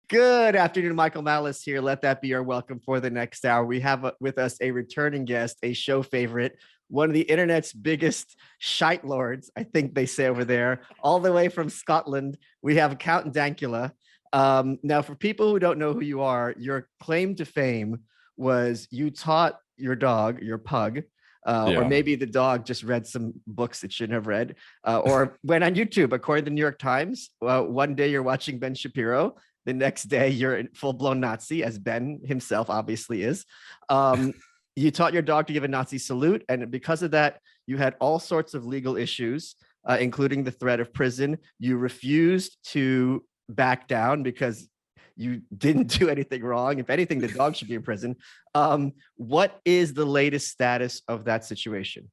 Good afternoon, Michael Malice here. Let that be our welcome for the next hour. We have with us a returning guest, a show favorite, one of the internet's biggest shite lords, I think they say over there, all the way from Scotland. We have Count Dankula. Now, for people who don't know who you are, your claim to fame was you taught your dog, your pug, or Yeah. maybe the dog just read some books it shouldn't have read, or went on YouTube. According to the New York Times, one day you're watching Ben Shapiro, the next day you're a full-blown Nazi, as Ben himself obviously is. You taught your dog to give a Nazi salute, and because of that, you had all sorts of legal issues, including the threat of prison. You refused to back down because you didn't do anything wrong. If anything, the dog should be in prison. What is the latest status of that situation?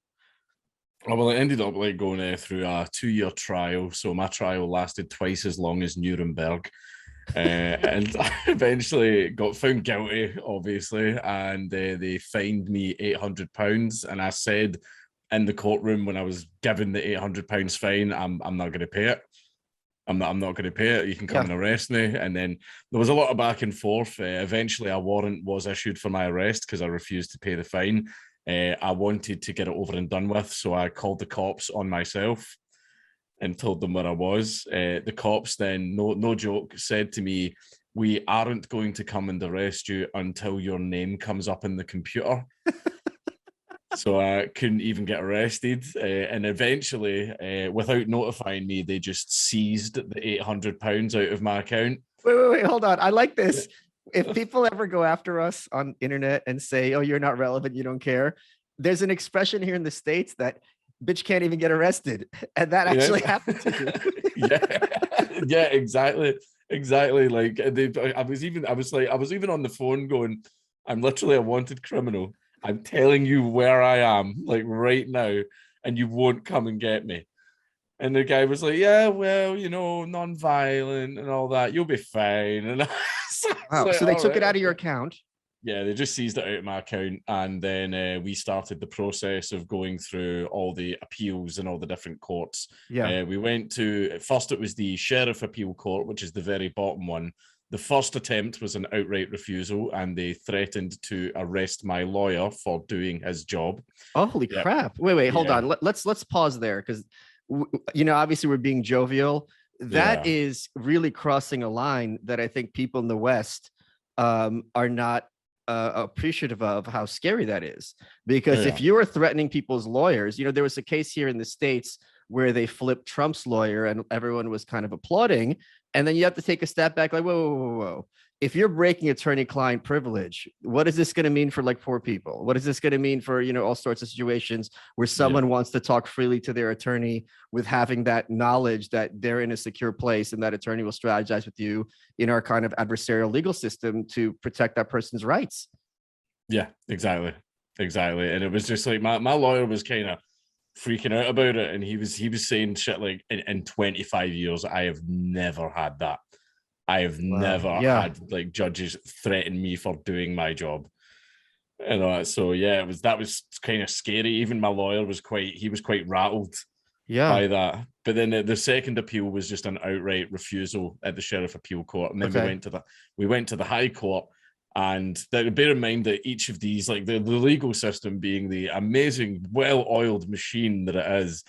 Well, it ended up like going through a 2-year trial. So my trial lasted twice as long as Nuremberg. And I eventually got found guilty, obviously, and they fined me £800. And I said in the courtroom when I was given the £800 fine, I'm not going to pay it. I'm not going to pay it. You can come and arrest me. And then there was a lot of back and forth. Eventually, a warrant was issued for my arrest because I refused to pay the fine. I wanted to get it over and done with, so I called the cops on myself and told them where I was. The cops then, no joke, said to me, "We aren't going to come and arrest you until your name comes up in the computer." So I couldn't even get arrested. And eventually, without notifying me, they just seized the £800 out of my account. Wait, hold on. I like this. If people ever go after us on internet and say, "Oh, you're not relevant, you don't care," there's an expression here in the States that bitch can't even get arrested, and that actually happened to you. Yeah, exactly. Like I was even on the phone going, "I'm literally a wanted criminal. I'm telling you where I am, like right now, and you won't come and get me." And the guy was like, "Yeah, well, non-violent and all that. You'll be fine." And Wow. like, So they took it right, out of your okay. account. Yeah, they just seized it out of my account, and then we started the process of going through all the appeals and all the different courts. Yeah. We went to, at first it was the Sheriff Appeal Court, which is the very bottom one. The first attempt was an outright refusal, and they threatened to arrest my lawyer for doing his job. Oh, holy crap. Wait, hold on. Let's pause there because, obviously we're being jovial. That is really crossing a line that I think people in the West are not appreciative of how scary that is. Because if you were threatening people's lawyers, there was a case here in the States where they flipped Trump's lawyer and everyone was kind of applauding. And then you have to take a step back like, whoa. If you're breaking attorney-client privilege, what is this going to mean for like poor people? What is this going to mean for, all sorts of situations where someone wants to talk freely to their attorney with having that knowledge that they're in a secure place and that attorney will strategize with you in our kind of adversarial legal system to protect that person's rights? Yeah, exactly. And it was just like my lawyer was kind of freaking out about it, and he was saying shit like, in 25 years I have never had that. I have never had like judges threaten me for doing my job. So yeah, that was kind of scary. Even my lawyer was quite rattled by that. But then the second appeal was just an outright refusal at the Sheriff Appeal Court, and then we went to the High Court. And bear in mind that each of these, like the legal system being the amazing, well-oiled machine that it is,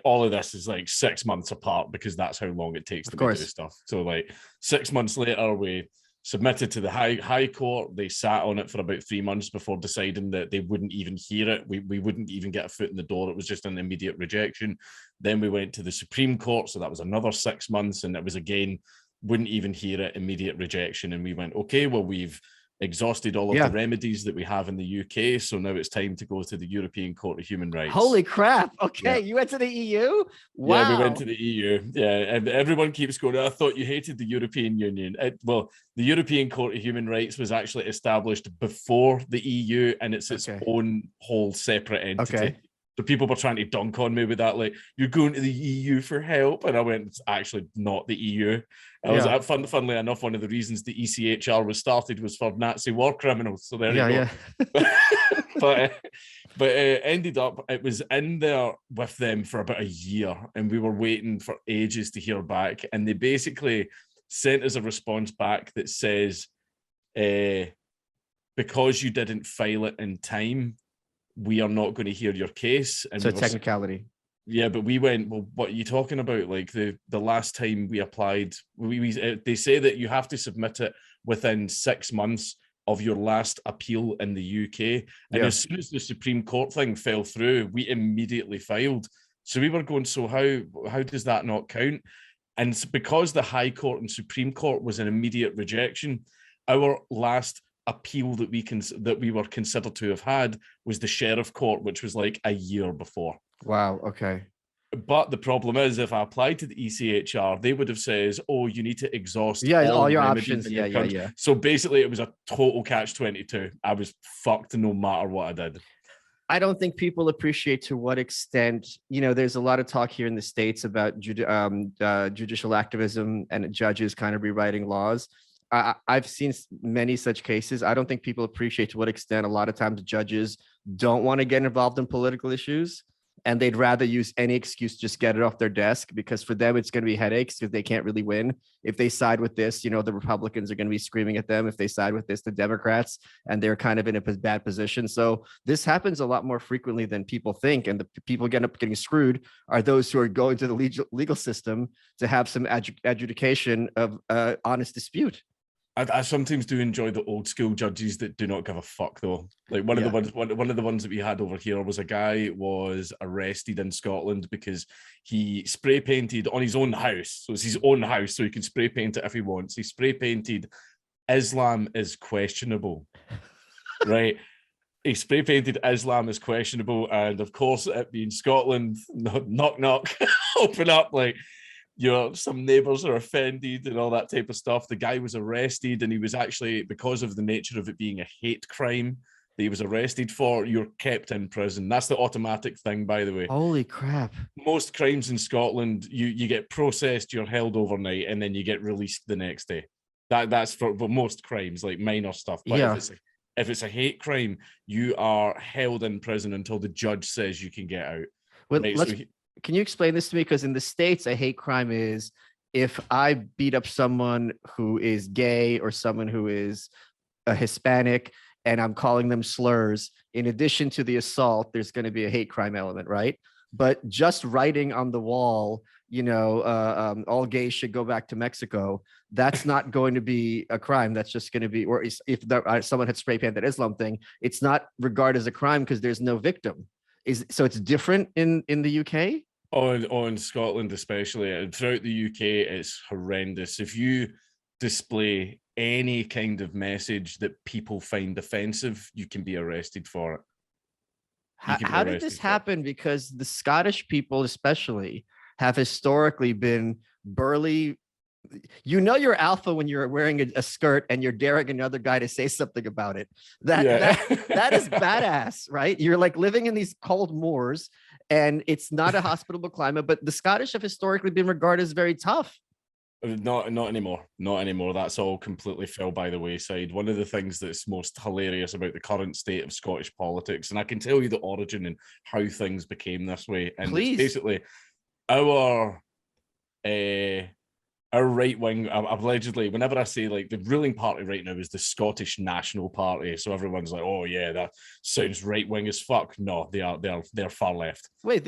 all of this is like 6 months apart because that's how long it takes to do stuff. So like 6 months later, we submitted to the High Court. They sat on it for about 3 months before deciding that they wouldn't even hear it. We wouldn't even get a foot in the door. It was just an immediate rejection. Then we went to the Supreme Court. So that was another 6 months. And it was again, wouldn't even hear it, immediate rejection. And we went, okay, well, we've exhausted all of the remedies that we have in the UK. So now it's time to go to the European Court of Human Rights. Holy crap. Okay. You went to the EU? Wow. Yeah, we went to the EU. Yeah. And everyone keeps going, "I thought you hated the European Union." Well, the European Court of Human Rights was actually established before the EU, and it's its own whole separate entity. Okay. So people were trying to dunk on me with that, like, "You're going to the EU for help." And I went, "It's actually not the EU." Funnily enough, one of the reasons the ECHR was started was for Nazi war criminals. So there you go. But ended up, it was in there with them for about a year, and we were waiting for ages to hear back. And they basically sent us a response back that says, because you didn't file it in time, we are not going to hear your case. And so technicality. Yeah, but we went, well, what are you talking about? Like the last time we applied, they say that you have to submit it within 6 months of your last appeal in the UK. And as soon as the Supreme Court thing fell through, we immediately filed. So we were going, so how does that not count? And because the High Court and Supreme Court was an immediate rejection, our last appeal that we were considered to have had was the Sheriff Court, which was like a year before. Wow. Okay. But the problem is, if I applied to the ECHR, they would have says, "Oh, you need to exhaust all your options." Yeah. So basically, it was a total catch-22. I was fucked no matter what I did. I don't think people appreciate to what extent, there's a lot of talk here in the States about judicial activism and judges kind of rewriting laws. I've seen many such cases. I don't think people appreciate to what extent a lot of times judges don't want to get involved in political issues, and they'd rather use any excuse to just get it off their desk, because for them, it's going to be headaches because they can't really win. If they side with this, the Republicans are going to be screaming at them. If they side with this, the Democrats, and they're kind of in a bad position. So this happens a lot more frequently than people think. And the people end up getting screwed are those who are going to the legal system to have some adjudication of honest dispute. I sometimes do enjoy the old school judges that do not give a fuck, though. Like one of the ones that we had over here was a guy was arrested in Scotland because he spray painted on his own house. So it's his own house, so he can spray paint it if he wants. He spray painted "Islam is questionable," right? He spray painted "Islam is questionable," and of course, it being Scotland, knock knock, open up like. Some neighbors are offended and all that type of stuff. The guy was arrested, and he was actually, because of the nature of it being a hate crime that he was arrested for, you're kept in prison. That's the automatic thing, by the way. Holy crap. Most crimes in Scotland, you get processed, you're held overnight, and then you get released the next day. That's for most crimes, like minor stuff. But if it's a hate crime, you are held in prison until the judge says you can get out. Well, right? Can you explain this to me? Because in the States, a hate crime is if I beat up someone who is gay or someone who is a Hispanic and I'm calling them slurs, in addition to the assault, there's going to be a hate crime element, right? But just writing on the wall, all gays should go back to Mexico, that's not going to be a crime. That's just going to be, or if someone had spray painted Islam thing, it's not regarded as a crime because there's no victim. So it's different in the UK? In Scotland especially, and throughout the UK, it's horrendous. If you display any kind of message that people find offensive, you can be arrested for it. How did this happen? Because the Scottish people especially have historically been burly. You're alpha when you're wearing a skirt and you're daring another guy to say something about it. That is badass, right? You're like living in these cold moors and it's not a hospitable climate, but the Scottish have historically been regarded as very tough. Not anymore. Not anymore. That's all completely fell by the wayside. One of the things that's most hilarious about the current state of Scottish politics, and I can tell you the origin and how things became this way. And Please. It's basically our right wing, allegedly, whenever I say like the ruling party right now is the Scottish National Party, so everyone's like, "Oh yeah, that sounds right wing as fuck." No, they're far left. Wait,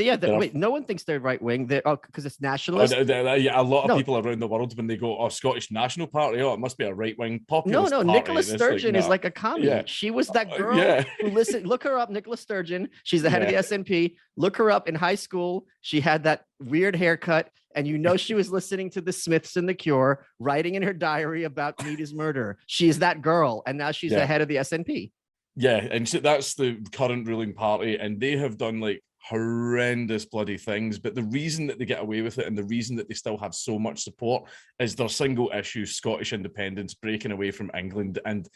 no one thinks they're right wing. Because it's nationalist. A lot of people around the world, when they go, "Oh, Scottish National Party," it must be a right wing populist. No, party. Nicola Sturgeon is like a commie. Yeah. She was that girl who listened. Look her up, Nicola Sturgeon. She's the head of the SNP. Look her up in high school. She had that weird haircut. And she was listening to the Smiths and The Cure, writing in her diary about Nita's murder. She is that girl, and now she's the head of the SNP. Yeah, and so that's the current ruling party, and they have done like horrendous bloody things. But the reason that they get away with it, and the reason that they still have so much support, is their single issue: Scottish independence, breaking away from England. And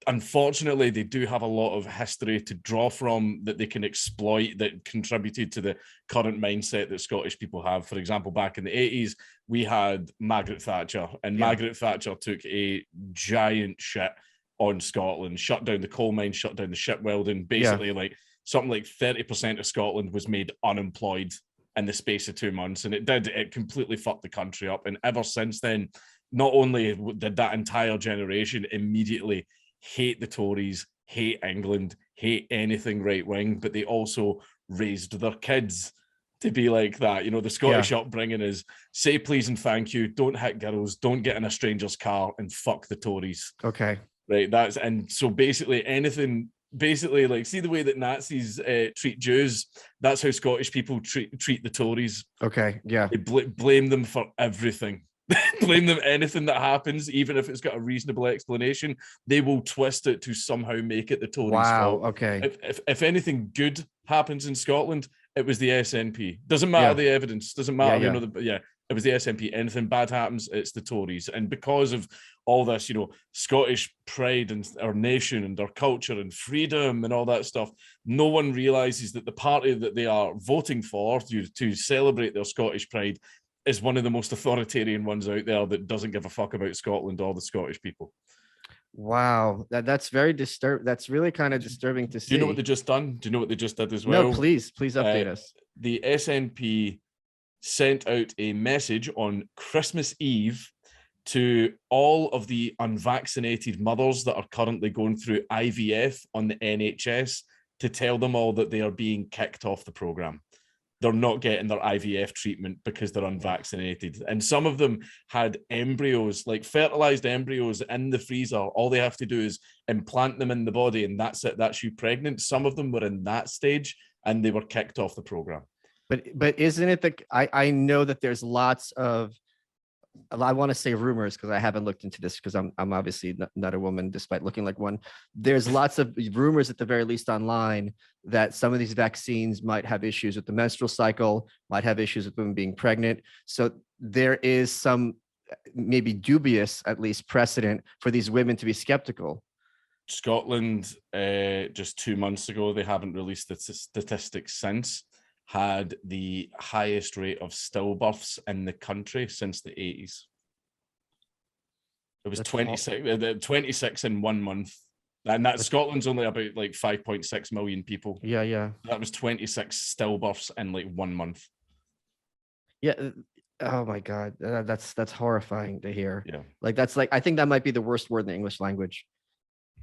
unfortunately, they do have a lot of history to draw from that they can exploit that contributed to the current mindset that Scottish people have. For example, back in the 80s, we had Margaret Thatcher, and Margaret Thatcher took a giant shit on Scotland, shut down the coal mines, shut down the shipbuilding. Basically, like something like 30% of Scotland was made unemployed in the space of 2 months. And it completely fucked the country up. And ever since then, not only did that entire generation immediately hate the Tories, hate England, hate anything right wing, but they also raised their kids to be like that. You know, the Scottish upbringing is say please and thank you, don't hit girls, don't get in a stranger's car, and fuck the Tories. Okay. Right. And so basically like see the way that Nazis treat Jews, that's how Scottish people treat the Tories. Okay. Yeah. They blame them for everything. Blame them anything that happens, even if it's got a reasonable explanation, they will twist it to somehow make it the Tories' fault. Okay. If anything good happens in Scotland, it was the SNP. Doesn't matter the evidence. Doesn't matter. It was the SNP. Anything bad happens, it's the Tories. And because of all this, you know, Scottish pride and our nation and our culture and freedom and all that stuff, no one realizes that the party that they are voting for to celebrate their Scottish pride is one of the most authoritarian ones out there that doesn't give a fuck about Scotland or the Scottish people. Wow, that's very disturbing. That's really kind of disturbing to see. Do you know what they just done? Do you know what they just did as well? No, please update us. The SNP sent out a message on Christmas Eve to all of the unvaccinated mothers that are currently going through IVF on the NHS to tell them all that they are being kicked off the programme. They're not getting their IVF treatment because they're unvaccinated. And some of them had embryos, like fertilized embryos in the freezer. All they have to do is implant them in the body and that's it. That's you pregnant. Some of them were in that stage and they were kicked off the program. But isn't it I know that there's lots of, I want to say rumors because I haven't looked into this because I'm obviously not a woman despite looking like one. There's lots of rumors at the very least online that some of these vaccines might have issues with the menstrual cycle, might have issues with women being pregnant. So there is some maybe dubious, at least precedent for these women to be skeptical. Scotland, just 2 months ago, they haven't released the statistics since, had the highest rate of stillbirths in the country since the 80s. It was 26 in 1 month. And that Scotland's only about like 5.6 million people. Yeah. That was 26 stillbirths in like 1 month. Yeah. Oh my God. That's horrifying to hear. Yeah. Like that's like, I think that might be the worst word in the English language.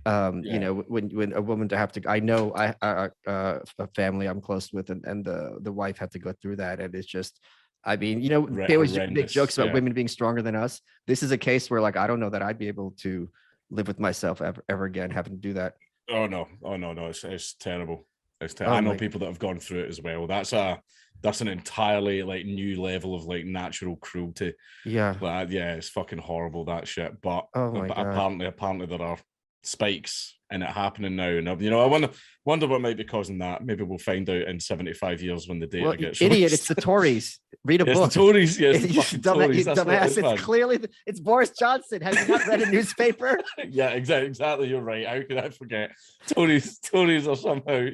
You know, when a woman to have to, I know a family I'm close with and the wife had to go through that. And it's just, I mean, you know, they always make jokes about women being stronger than us. This is a case where like, I don't know that I'd be able to live with myself ever again, having to do that. Oh no. It's terrible. It's terrible. I know people that have gone through it as well. That's an entirely like new level of like natural cruelty. Yeah. But it's fucking horrible, that shit. But God. apparently there are spikes in it happening now, and you know, I wonder what might be causing that. Maybe we'll find out in 75 years when the data gets idiot released. It's the Tories. Read a book. It's the Tories. Yes, Tories. Dumbass. It's clearly it's Boris Johnson. Have you not read a newspaper? Yeah, exactly. You're right. How could I forget? Tories are somehow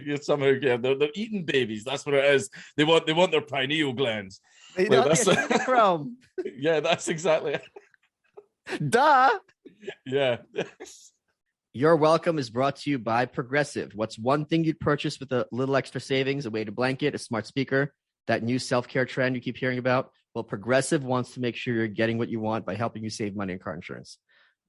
getting they're eating babies. That's what it is. They want their pineal glands. They don't get chrome. Yeah, that's exactly it. Duh. Yeah. Your Welcome is brought to you by Progressive. What's one thing you'd purchase with a little extra savings? A weighted blanket, a smart speaker, that new self-care trend you keep hearing about? Well, Progressive wants to make sure you're getting what you want by helping you save money on car insurance.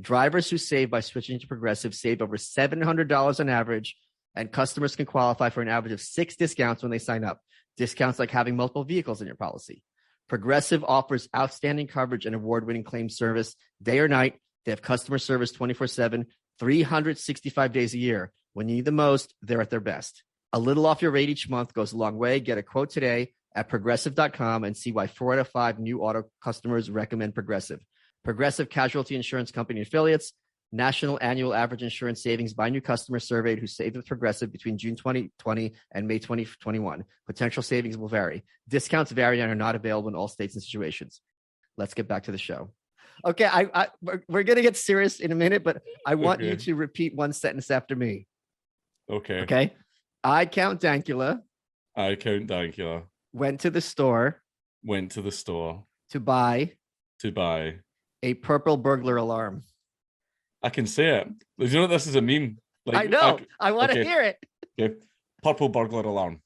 Drivers who save by switching to Progressive save over $700 on average, and customers can qualify for an average of 6 discounts when they sign up. Discounts like having multiple vehicles in your policy. Progressive offers outstanding coverage and award-winning claim service day or night. They have customer service 24/7. 365 days a year. When you need the most, they're at their best. A little off your rate each month goes a long way. Get a quote today at progressive.com and see why 4 out of 5 new auto customers recommend Progressive. Progressive Casualty Insurance Company affiliates. National annual average insurance savings by new customers surveyed who saved with Progressive between June 2020 and May 2021. Potential savings will vary. Discounts vary and are not available in all states and situations. Let's get back to the show. Okay, we're going to get serious in a minute, but I want you to repeat one sentence after me. Okay. I count Dankula. Went to the store. To buy. A purple burglar alarm. I can say it. Do you know what this is a meme? Like, I know. I want to hear it. Okay. Purple burglar alarm.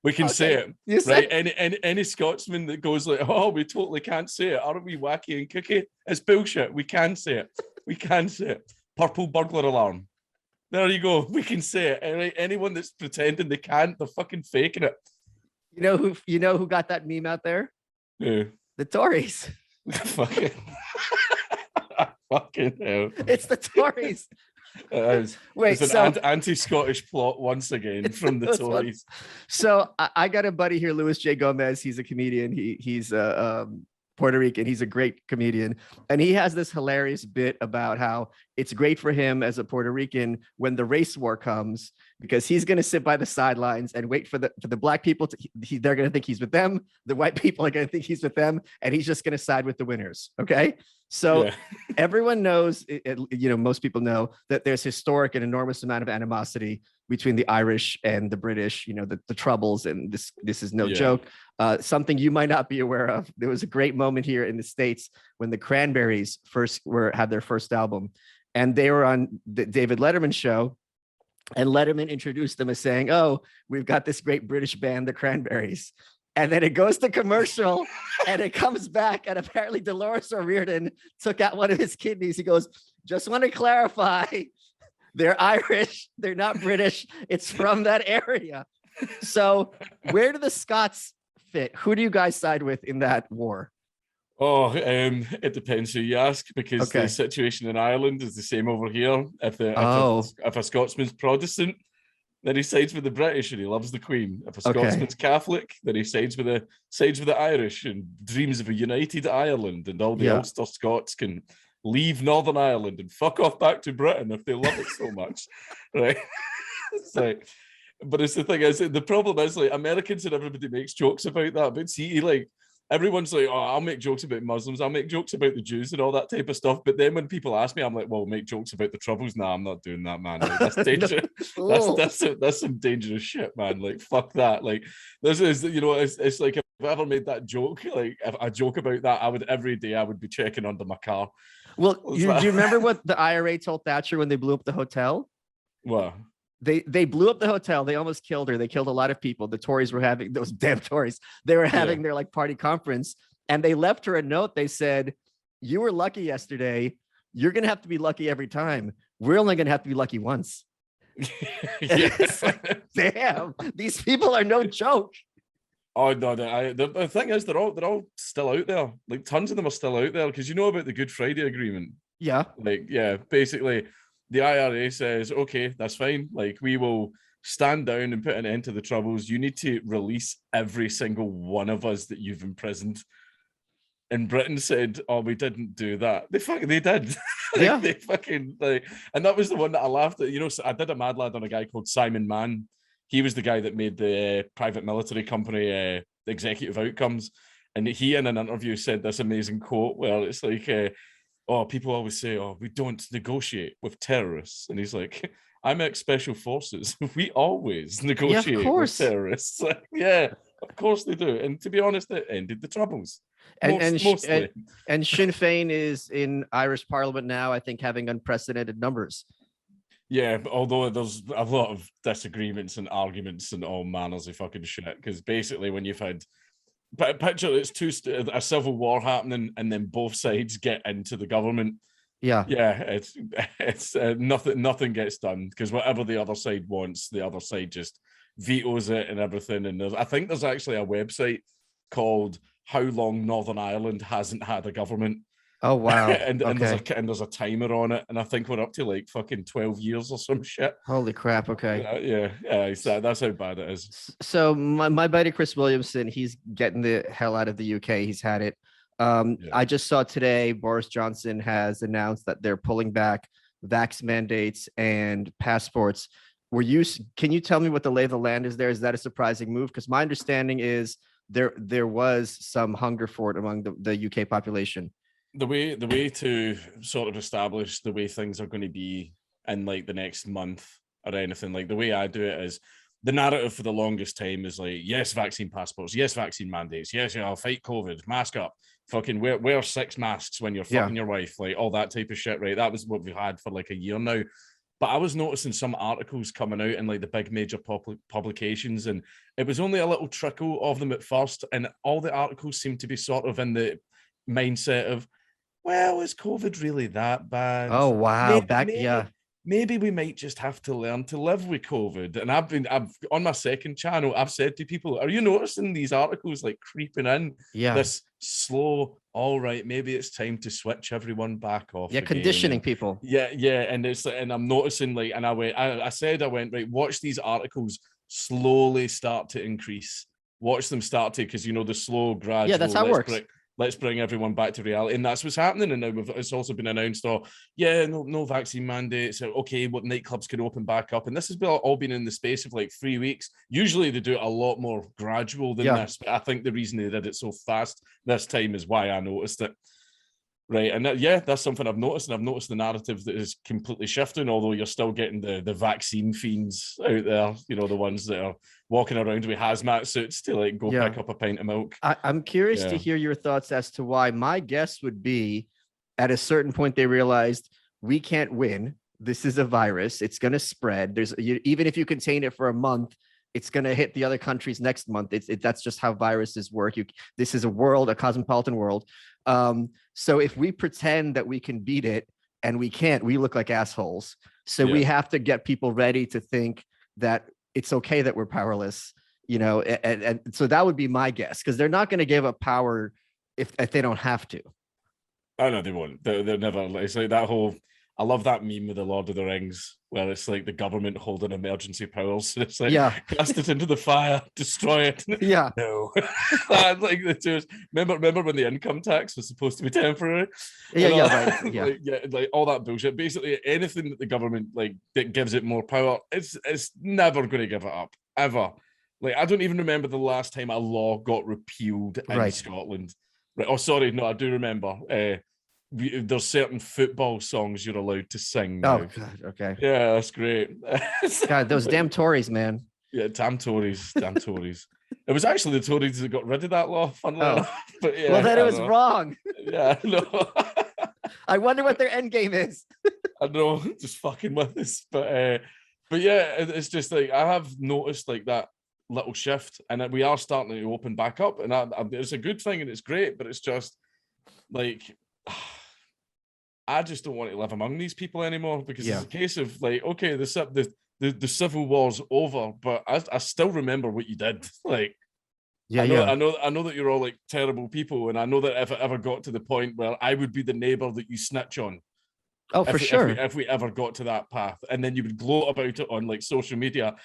We can say it, You right? said Any Scotsman that goes like, "Oh, we totally can't say it. Aren't we wacky and kooky?" It's bullshit. We can say it. We can say it. Purple burglar alarm. There you go. We can say it. Anyone that's pretending they can't, they're fucking faking it. you know who got that meme out there? Yeah. The Tories. Fucking, fucking hell. It's the Tories. Wait, it's an anti-Scottish plot once again from the Tories. So I got a buddy here, Louis J. Gomez. He's a comedian. He's Puerto Rican. He's a great comedian. And he has this hilarious bit about how it's great for him as a Puerto Rican when the race war comes, because he's going to sit by the sidelines and wait for the black people to, they're going to think he's with them. The white people are going to think he's with them. And he's just going to side with the winners. Okay. So everyone knows, most people know that there's historic and enormous amount of animosity between the Irish and the British, the Troubles. And this is no joke. Something you might not be aware of. There was a great moment here in the States when the Cranberries had their first album, and they were on the David Letterman show, and Letterman introduced them as saying, "Oh, we've got this great British band, the Cranberries." And then it goes to commercial and it comes back. And apparently Dolores O'Riordan took out one of his kidneys. He goes, "Just want to clarify, they're Irish. They're not British. It's from that area." So where do the Scots fit? Who do you guys side with in that war? Oh, it depends who you ask, because the situation in Ireland is the same over here. If a Scotsman's Protestant, then he sides with the British and he loves the Queen. If a Scotsman's Catholic, then he sides with the Irish and dreams of a united Ireland, and all the Ulster Scots can leave Northern Ireland and fuck off back to Britain if they love it so much, right? It's like, but it's the thing is, the problem is, like, Americans and everybody makes jokes about that, but see, like, everyone's like, "Oh, I'll make jokes about Muslims, I'll make jokes about the Jews and all that type of stuff." But then when people ask me, I'm like, "Well, make jokes about the Troubles." Nah, I'm not doing that, man. Like, that's dangerous. That's some dangerous shit, man. Like, fuck that. Like, this is, it's like, if I ever made that joke, like, if I joke about that, every day I would be checking under my car. Well, do you remember what the IRA told Thatcher when they blew up the hotel? What? They blew up the hotel. They almost killed her. They killed a lot of people. The Tories were having, those damn Tories, they were having their like party conference, and they left her a note. They said, "You were lucky yesterday. You're going to have to be lucky every time. We're only going to have to be lucky once." Like, damn, these people are no joke. Oh no, the thing is, they're all still out there. Like, tons of them are still out there, because you know about the Good Friday Agreement. Yeah. Like, basically the IRA says, "Okay, that's fine. Like, we will stand down and put an end to the Troubles. You need to release every single one of us that you've imprisoned." And Britain said, "Oh, we didn't do that." They did. Yeah. They fucking, like, and that was the one that I laughed at. So I did a Mad Lad on a guy called Simon Mann. He was the guy that made the private military company Executive Outcomes. And he, in an interview, said this amazing quote where it's like, people always say, "Oh, we don't negotiate with terrorists." And he's like, "I'm ex-special forces. We always negotiate with terrorists." Like, yeah, of course they do. And to be honest, it ended the Troubles. And Sinn Féin is in Irish Parliament now, I think, having unprecedented numbers. Yeah, but although there's a lot of disagreements and arguments and all manners of fucking shit, because basically when you've had, picture it's a civil war happening and then both sides get into the government. It's nothing gets done, because whatever the other side wants, the other side just vetoes it and everything. And I think there's actually a website called "How Long Northern Ireland Hasn't Had a Government." Oh wow. and there's a timer on it, and I think we're up to like fucking 12 years or some shit. Holy crap. Okay. That's how bad it is. So my buddy Chris Williamson, he's getting the hell out of the UK. He's had it. I just saw today Boris Johnson has announced that they're pulling back vax mandates and passports. Can you tell me what the lay of the land is there? Is that a surprising move? Because my understanding is there was some hunger for it among the UK population. The way to sort of establish the way things are going to be in like the next month or anything, like the way I do it is, the narrative for the longest time is like, yes, vaccine passports, yes, vaccine mandates, yes, I'll fight COVID, mask up, fucking wear 6 masks when you're fucking your wife, like all that type of shit, right? That was what we've had for like a year now. But I was noticing some articles coming out in like the big major publications, and it was only a little trickle of them at first, and all the articles seemed to be sort of in the mindset of, well, is COVID really that bad? Oh wow, Maybe we might just have to learn to live with COVID. And I've on my second channel, I've said to people, are you noticing these articles like creeping in? yeah, This slow, all right, maybe it's time to switch everyone back off. yeah, again. conditioning people. Yeah, and I'm noticing like, and I said, right, watch these articles slowly start to increase. Watch them start to, because the slow, gradual. Yeah, that's how it works. Let's bring everyone back to reality, and that's what's happening. And now it's also been announced, no vaccine mandates. Okay, what nightclubs can open back up, and this has all been in the space of like 3 weeks. Usually they do it a lot more gradual than this, but I think the reason they did it so fast this time is why I noticed it. Right, and that's something I've noticed, and I've noticed the narrative that is completely shifting. Although you're still getting the vaccine fiends out there, the ones that are walking around with hazmat suits to like go pick up a pint of milk. I'm curious to hear your thoughts as to why. My guess would be, at a certain point, they realized we can't win. This is a virus; it's going to spread. Even if you contain it for a month, it's going to hit the other countries next month. That's just how viruses work. This is a cosmopolitan world. So if we pretend that we can beat it and we can't, we look like assholes. So we have to get people ready to think that it's okay that we're powerless, and so that would be my guess, because they're not going to give up power if they don't have to. Oh no, they won't. They're never. It's like that whole. I love that meme with the Lord of the Rings where it's like the government holding emergency powers. It's like, cast it into the fire, destroy it. Yeah. No. Like the two. Remember when the income tax was supposed to be temporary? Right. Yeah. Like all that bullshit. Basically, anything that the government that gives it more power, it's never going to give it up ever. Like I don't even remember the last time a law got repealed in Scotland. Right. Oh, sorry. No, I do remember. There's certain football songs you're allowed to sing now. Oh God, okay. Yeah, that's great. God, those damn Tories, man. Yeah, damn Tories. It was actually the Tories that got rid of that law, funnily enough. But well, then it was wrong. Yeah, no. I wonder what their end game is. I know, just fucking with us. But yeah, it's just like I have noticed like that little shift, and we are starting to open back up, and it's a good thing and it's great, but it's just like I just don't want to live among these people anymore, because it's a case of like, okay, the civil war's over, but I still remember what you did. Like, I know that you're all like terrible people, and I know that if it ever got to the point where I would be the neighbor that you snitch on. Oh, for sure. If we ever got to that path, and then you would gloat about it on like social media,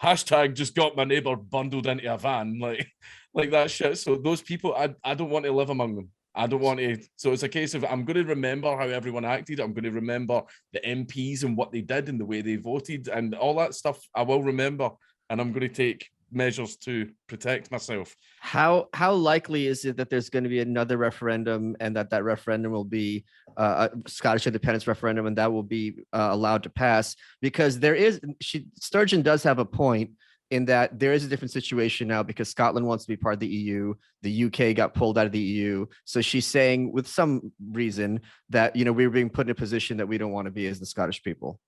hashtag just got my neighbor bundled into a van, like that shit. So those people, I don't want to live among them. I don't want to. So it's a case of I'm going to remember how everyone acted. I'm going to remember the MPs and what they did and the way they voted and all that stuff. I will remember, and I'm going to take measures to protect myself. How likely is it that there's going to be another referendum, and that referendum will be a Scottish independence referendum, and that will be allowed to pass? Because Sturgeon does have a point in that there is a different situation now, because Scotland wants to be part of the EU. The UK got pulled out of the EU. So she's saying with some reason that, we're being put in a position that we don't want to be as the Scottish people.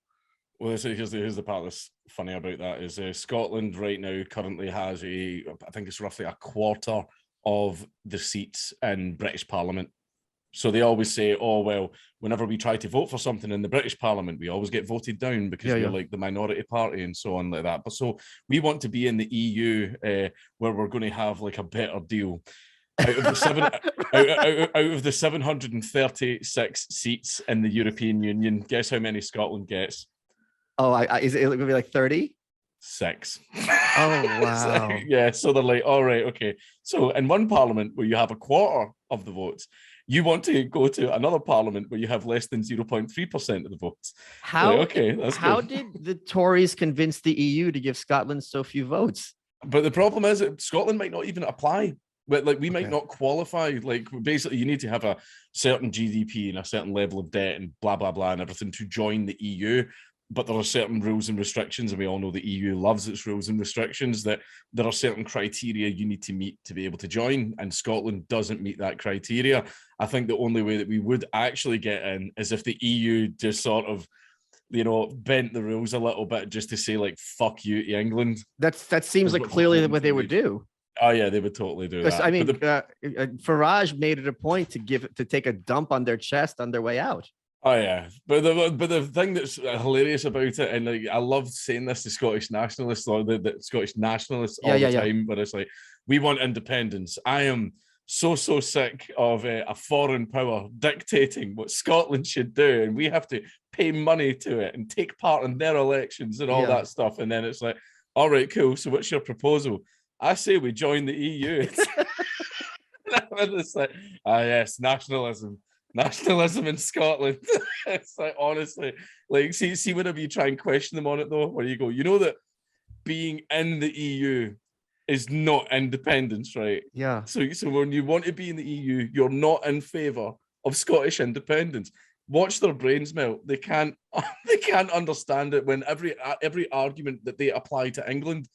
Well, so here's the part that's funny about that is Scotland right now currently has I think it's roughly a quarter of the seats in British Parliament. So they always say, oh, well, whenever we try to vote for something in the British Parliament, we always get voted down because we're like the minority party and so on like that. But so we want to be in the EU where we're going to have like a better deal. Out of the 736 seats in the European Union, guess how many Scotland gets? Oh, is it going to be like 30? 6. Oh, wow. So they're like, all right, okay. So in one parliament where you have a quarter of the votes, you want to go to another parliament where you have less than 0.3% of the votes. How did the Tories convince the EU to give Scotland so few votes? But the problem is that Scotland might not even apply. But like we might not qualify. Like basically, you need to have a certain GDP and a certain level of debt and blah blah blah and everything to join the EU. But there are certain rules and restrictions, and we all know the EU loves its rules and restrictions, that there are certain criteria you need to meet to be able to join, and Scotland doesn't meet that criteria. I think the only way that we would actually get in is if the EU just sort of bent the rules a little bit just to say like "fuck you" to England. That seems like clearly what they would do. Oh yeah, they would totally do that. I mean, Farage made it a point to take a dump on their chest on their way out. Oh yeah, but the thing that's hilarious about it, and like I love saying this to Scottish nationalists or the Scottish nationalists all the time, but it's like we want independence. I am so sick of a foreign power dictating what Scotland should do, and we have to pay money to it and take part in their elections and all that stuff. And then it's like, all right, cool. So what's your proposal? I say we join the EU. It's like, yes, nationalism in Scotland. It's like, honestly, like, see, whenever you try and question them on it, though, where you go, that being in the EU is not independence, right? Yeah. So when you want to be in the EU, you're not in favour of Scottish independence. Watch their brains melt. They can't understand it when every argument that they apply to England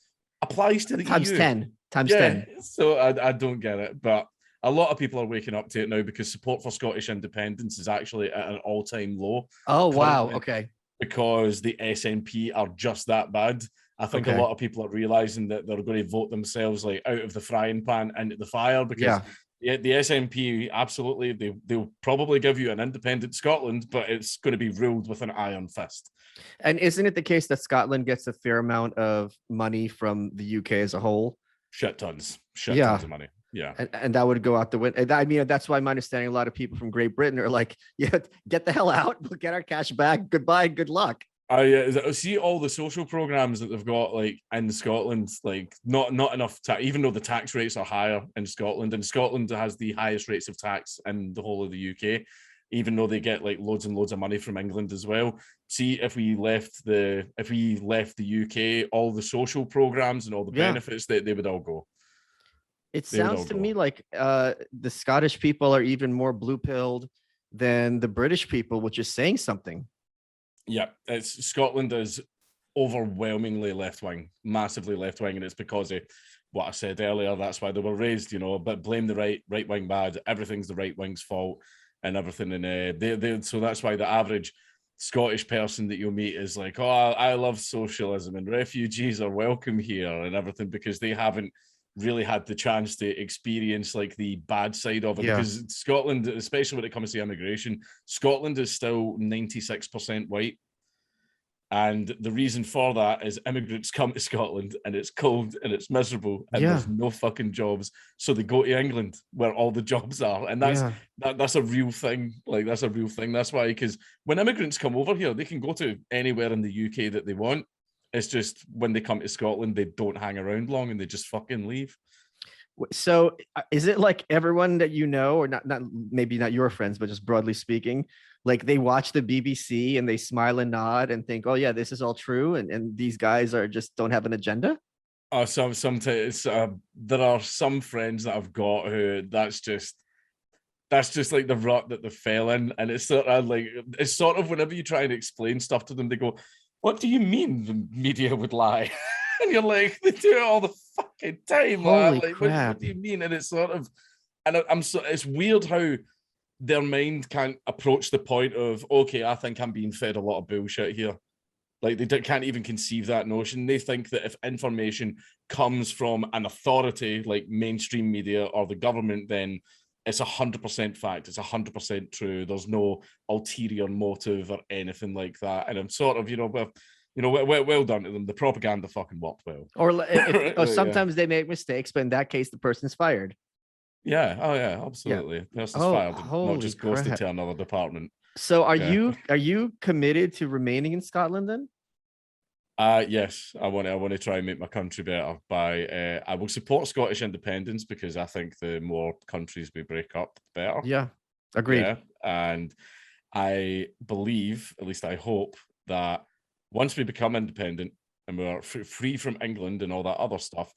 applies to the times EU. 10 times 10. So I don't get it, but a lot of people are waking up to it now because support for Scottish independence is actually at an all-time low. Oh wow, okay. Because the SNP are just that bad. I think a lot of people are realizing that they're going to vote themselves like out of the frying pan into the fire because the SNP absolutely they'll probably give you an independent Scotland, but it's going to be ruled with an iron fist. And isn't it the case that Scotland gets a fair amount of money from the UK as a whole? Shit tons of money. Yeah. And that would go out the window. I mean, that's why my understanding, a lot of people from Great Britain are like, yeah, get the hell out. We'll get our cash back. Goodbye. Good luck. I see all the social programs that they've got like in Scotland, like not enough even though the tax rates are higher in Scotland, and Scotland has the highest rates of tax in the whole of the UK, even though they get like loads and loads of money from England as well. See, if we left the UK, all the social programs and all the benefits they would all go. It sounds to me like the Scottish people are even more blue-pilled than the British people, which is saying something. Yeah, Scotland is overwhelmingly left-wing, massively left-wing, and it's because of what I said earlier. That's why they were raised, but blame the right wing bad. Everything's the right wing's fault and everything. And so that's why the average Scottish person that you'll meet is like, oh, I love socialism and refugees are welcome here and everything, because they haven't really had the chance to experience like the bad side of it. Because Scotland, especially when it comes to immigration, Scotland is still 96% white. And the reason for that is immigrants come to Scotland and it's cold and it's miserable and there's no fucking jobs. So they go to England where all the jobs are. And that's a real thing. Like, that's a real thing. That's why, because when immigrants come over here, they can go to anywhere in the UK that they want. It's just when they come to Scotland, they don't hang around long and they just fucking leave. So is it like everyone that you know, or not maybe not your friends, but just broadly speaking, like they watch the BBC and they smile and nod and think, oh yeah, this is all true. And these guys are just don't have an agenda? Sometimes there are some friends that I've got who that's just like the rut that they fell in. And it's sort of whenever you try and explain stuff to them, they go, what do you mean the media would lie? And you're like, they do it all the fucking time. Holy like, crap. What do you mean? And it's sort of, and it's weird how their mind can't approach the point of, okay, I think I'm being fed a lot of bullshit here. Like, they can't even conceive that notion. They think that if information comes from an authority like mainstream media or the government, then it's 100% fact. It's 100% true. There's no ulterior motive or anything like that. And I'm sort of, well done to them. The propaganda fucking worked well. Or sometimes they make mistakes, but in that case, the person's fired. Yeah. Oh yeah, absolutely. The person's fired, not just ghosted to another department. So are you committed to remaining in Scotland then? Yes, I want to try and make my country better by I will support Scottish independence because I think the more countries we break up, the better. Yeah, agreed. Yeah, and I believe, at least I hope, that once we become independent and we're free from England and all that other stuff,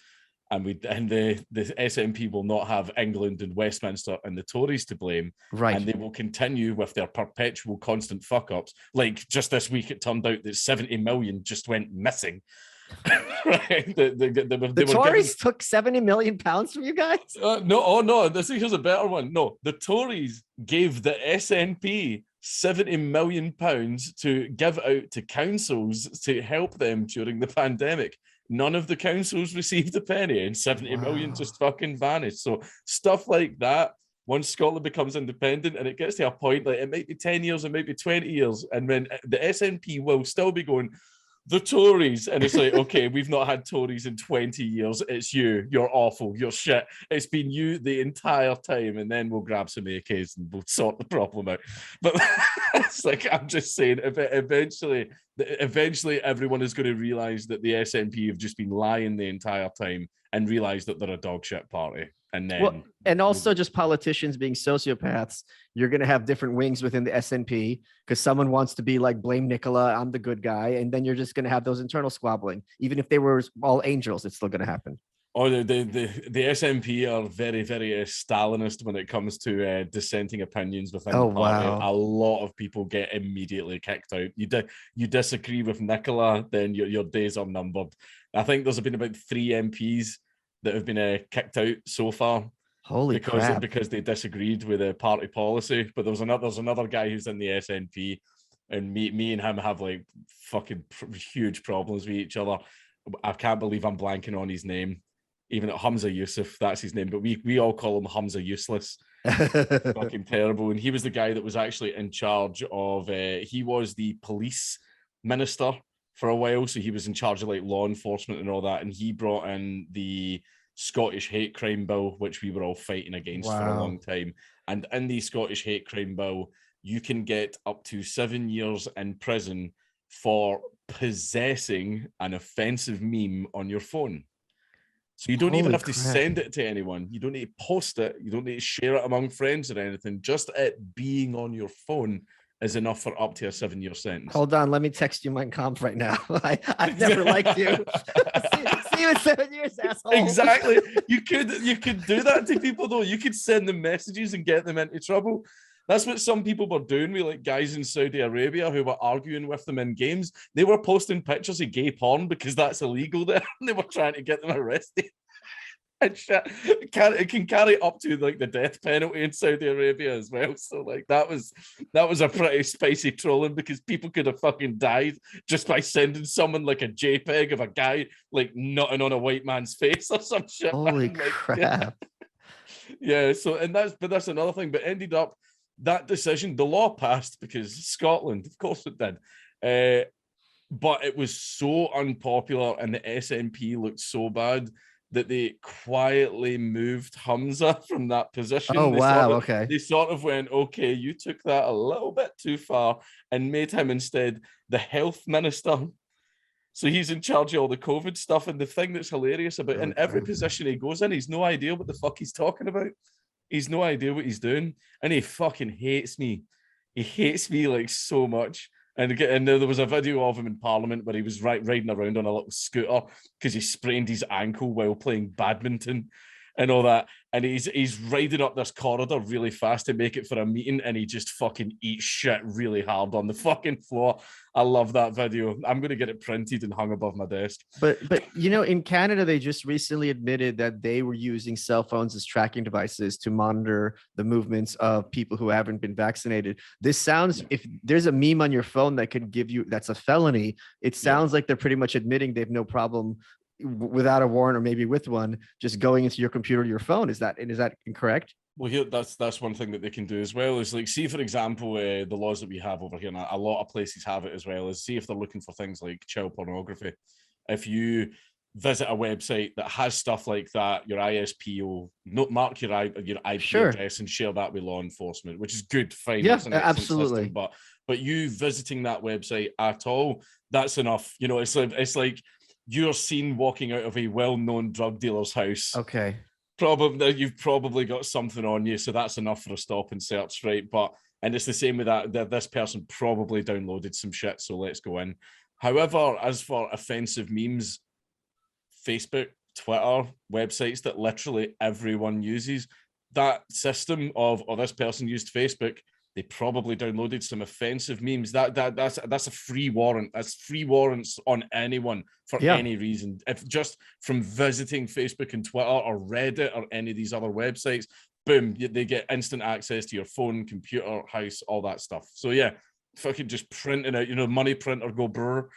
and the SNP will not have England and Westminster and the Tories to blame, right? And they will continue with their perpetual constant fuck ups. Like just this week, it turned out that 70 million just went missing. Right? The Tories took 70 million pounds from you guys? No, here's a better one. No, the Tories gave the SNP £70 million to give out to councils to help them during the pandemic. None of the councils received a penny, and 70 million just fucking vanished. So stuff like that, once Scotland becomes independent and it gets to a point, like it might be 10 years, it might be 20 years, and when the SNP will still be going, the Tories, and it's like, okay, we've not had Tories in 20 years. It's you. You're awful. You're shit. It's been you the entire time, and then we'll grab some AKs and we'll sort the problem out. But it's like, I'm just saying, eventually everyone is going to realize that the SNP have just been lying the entire time and realize that they're a dog shit party. And then, and also just politicians being sociopaths. You're going to have different wings within the SNP because someone wants to be like, blame Nicola, I'm the good guy, and then you're just going to have those internal squabbling. Even if they were all angels, it's still going to happen. Or the SNP are very, very Stalinist when it comes to dissenting opinions within the party. Wow. A lot of people get immediately kicked out. You disagree with Nicola, then your days are numbered. I think there's been about 3 MPs that have been kicked out so far. Holy crap. Because they disagreed with the party policy. But there's another guy who's in the SNP, and me and him have like fucking huge problems with each other. I can't believe I'm blanking on his name. Even at Hamza Yusuf, that's his name, but we all call him Hamza Useless. Fucking terrible. And he was the guy that was actually in charge of, he was the police minister for a while, so he was in charge of like law enforcement and all that, and he brought in the Scottish hate crime bill, which we were all fighting against for a long time. And in the Scottish hate crime bill, you can get up to 7 years in prison for possessing an offensive meme on your phone. So you don't even have to send it to anyone. You don't need to post it. You don't need to share it among friends or anything. Just it being on your phone is enough for up to a 7-year sentence. Hold on, let me text you Mein Kampf right now. I've never liked you. See you in 7 years, asshole. Exactly. You could do that to people though. You could send them messages and get them into trouble. That's what some people were doing with like guys in Saudi Arabia who were arguing with them in games. They were posting pictures of gay porn because that's illegal there. And they were trying to get them arrested. And shit. It can carry up to like the death penalty in Saudi Arabia as well. So like that was a pretty spicy trolling because people could have fucking died just by sending someone like a JPEG of a guy like nutting on a white man's face or some shit. Holy crap. Yeah. So that's another thing. But ended up that decision, the law passed because Scotland, of course it did. But it was so unpopular and the SNP looked so bad that they quietly moved Hamza from that position. Oh, wow. Okay. They sort of went, okay, you took that a little bit too far and made him instead the health minister. So he's in charge of all the COVID stuff. And the thing that's hilarious about in every position he goes in, he's no idea what the fuck he's talking about. He's no idea what he's doing. And he fucking hates me. He hates me like so much. And there was a video of him in Parliament where he was riding around on a little scooter because he sprained his ankle while playing badminton and all that. And he's riding up this corridor really fast to make it for a meeting, and he just fucking eats shit really hard on the fucking floor. I love that video. I'm going to get it printed and hung above my desk. But you know, in Canada, they just recently admitted that they were using cell phones as tracking devices to monitor the movements of people who haven't been vaccinated. This sounds, if there's a meme on your phone that could give you, that's a felony, it sounds like they're pretty much admitting they've no problem without a warrant or maybe with one, just going into your computer or your phone. Is that incorrect? Well, here that's one thing that they can do as well. Is like, see, for example, the laws that we have over here, and a lot of places have it as well, is see if they're looking for things like child pornography. If you visit a website that has stuff like that, your ISP will mark your IP address and share that with law enforcement, which is good, fine. Yeah, absolutely. System, but you visiting that website at all, that's enough. You know, it's like you're seen walking out of a well-known drug dealer's house. Okay. You've probably got something on you, so that's enough for a stop and search, right? And it's the same with that this person probably downloaded some shit, so let's go in. However, as for offensive memes, Facebook, Twitter, websites that literally everyone uses, that system of, this person used Facebook, they probably downloaded some offensive memes. That's a free warrant. That's free warrants on anyone for any reason. If just from visiting Facebook and Twitter or Reddit or any of these other websites, boom, they get instant access to your phone, computer, house, all that stuff. So yeah, fucking just printing out, money printer go brr,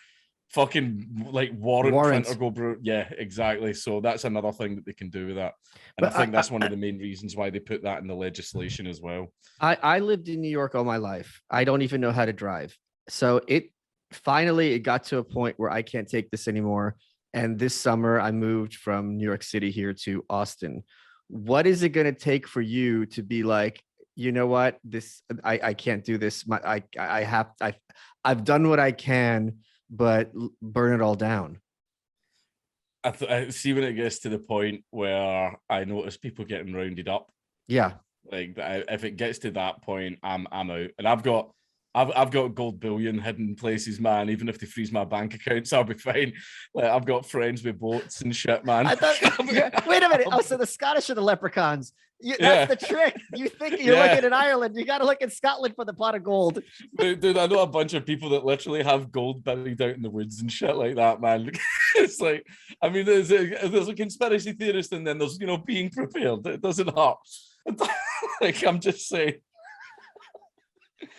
fucking like warrant printer go brr. Yeah, exactly. So that's another thing that they can do with that. And I think that's one of the main reasons why they put that in the legislation as well. I lived in New York all my life. I don't even know how to drive. So it got to a point where I can't take this anymore. And this summer I moved from New York City here to Austin. What is it going to take for you to be like, you know what, I can't do this. I've done what I can, but burn it all down. I see when it gets to the point where I notice people getting rounded up. Yeah. Like if it gets to that point, I'm out. And I've got gold bullion hidden places, man. Even if they freeze my bank accounts, I'll be fine. Like I've got friends with boats and shit, man. Wait a minute. Oh, so the Scottish are the leprechauns. That's the trick. You think you're looking at Ireland, you got to look at Scotland for the pot of gold. Dude, I know a bunch of people that literally have gold buried out in the woods and shit like that, man. It's like, I mean, there's a conspiracy theorist, and then there's being prepared. It doesn't hurt. Like I'm just saying.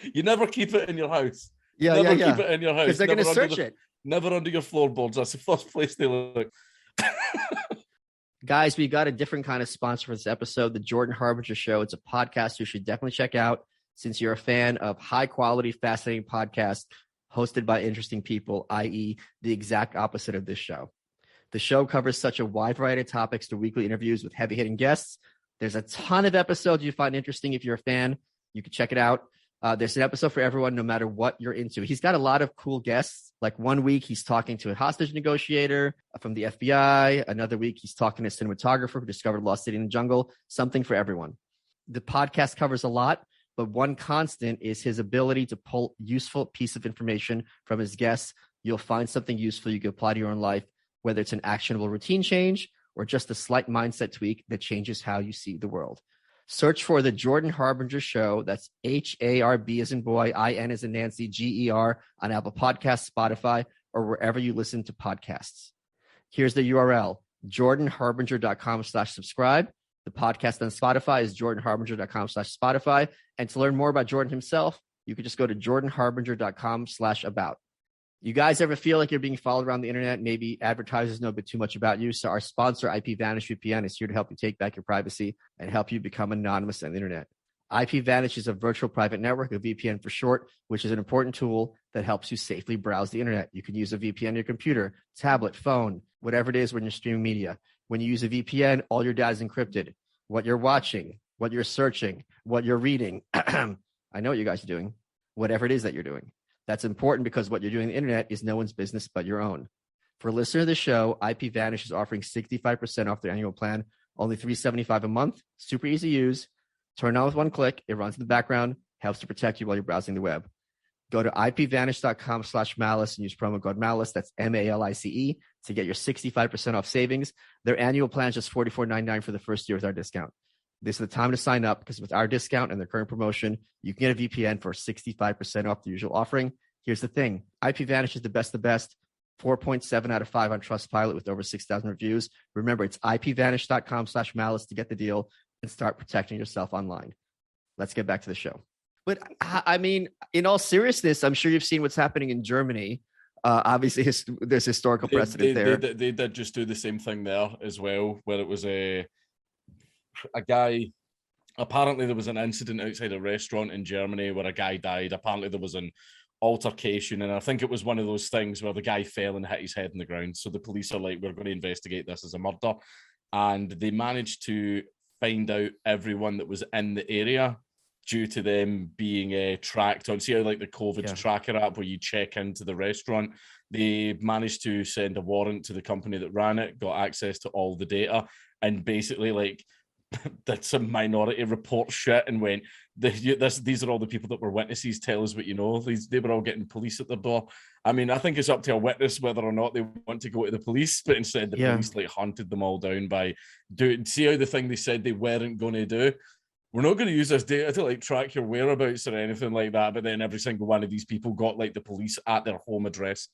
You never keep it in your house. Never keep it in your house. Because they're going to search it. Never under your floorboards. That's the first place they look. Guys, we got a different kind of sponsor for this episode, The Jordan Harbinger Show. It's a podcast you should definitely check out since you're a fan of high-quality, fascinating podcasts hosted by interesting people, i.e. the exact opposite of this show. The show covers such a wide variety of topics through weekly interviews with heavy-hitting guests. There's a ton of episodes you find interesting if you're a fan. You can check it out. There's an episode for everyone, no matter what you're into. He's got a lot of cool guests. Like one week, he's talking to a hostage negotiator from the FBI. Another week, he's talking to a cinematographer who discovered lost city in the jungle. Something for everyone. The podcast covers a lot, but one constant is his ability to pull useful piece of information from his guests. You'll find something useful you can apply to your own life, whether it's an actionable routine change or just a slight mindset tweak that changes how you see the world. Search for The Jordan Harbinger Show. That's HARB as in boy, IN as in Nancy, GER on Apple Podcasts, Spotify, or wherever you listen to podcasts. Here's the URL, jordanharbinger.com/subscribe. The podcast on Spotify is jordanharbinger.com/Spotify. And to learn more about Jordan himself, you can just go to jordanharbinger.com/about. You guys ever feel like you're being followed around the internet? Maybe advertisers know a bit too much about you. So our sponsor, Ipvanish VPN, is here to help you take back your privacy and help you become anonymous on the internet. Ipvanish is a virtual private network, a VPN for short, which is an important tool that helps you safely browse the internet. You can use a VPN on your computer, tablet, phone, whatever it is when you're streaming media. When you use a VPN, all your data is encrypted. What you're watching, what you're searching, what you're reading. I know what you guys are doing, whatever it is that you're doing. That's important because what you're doing on the internet is no one's business but your own. For a listener of the show, Ipvanish is offering 65% off their annual plan, only $375 a month, super easy to use. Turn on with one click. It runs in the background, helps to protect you while you're browsing the web. Go to ipvanish.com/malice and use promo code malice. That's MALICE to get your 65% off savings. Their annual plan is just $44.99 for the first year with our discount. This is the time to sign up because with our discount and their current promotion, you can get a VPN for 65% off the usual offering. Here's the thing. Ipvanish is the best of the best. 4.7 out of 5 on Trustpilot with over 6,000 reviews. Remember, it's ipvanish.com/malice to get the deal and start protecting yourself online. Let's get back to the show. But I mean, in all seriousness, I'm sure you've seen what's happening in Germany. Obviously, there's historical precedent there. They did just do the same thing there as well, where it was a guy. Apparently there was an incident outside a restaurant in Germany where a guy died. Apparently there was an altercation, and I think it was one of those things where the guy fell and hit his head on the ground. So the police are like, we're going to investigate this as a murder. And they managed to find out everyone that was in the area due to them being tracked on. See how like the COVID tracker app where you check into the restaurant, they managed to send a warrant to the company that ran it, got access to all the data, and basically like did some minority report shit and went, these are all the people that were witnesses, tell us what you know. They were all getting police at their door. I mean, I think it's up to a witness whether or not they want to go to the police, but instead the police like hunted them all down by doing, see how the thing they said they weren't going to do? We're not going to use this data to like track your whereabouts or anything like that, but then every single one of these people got like the police at their home address.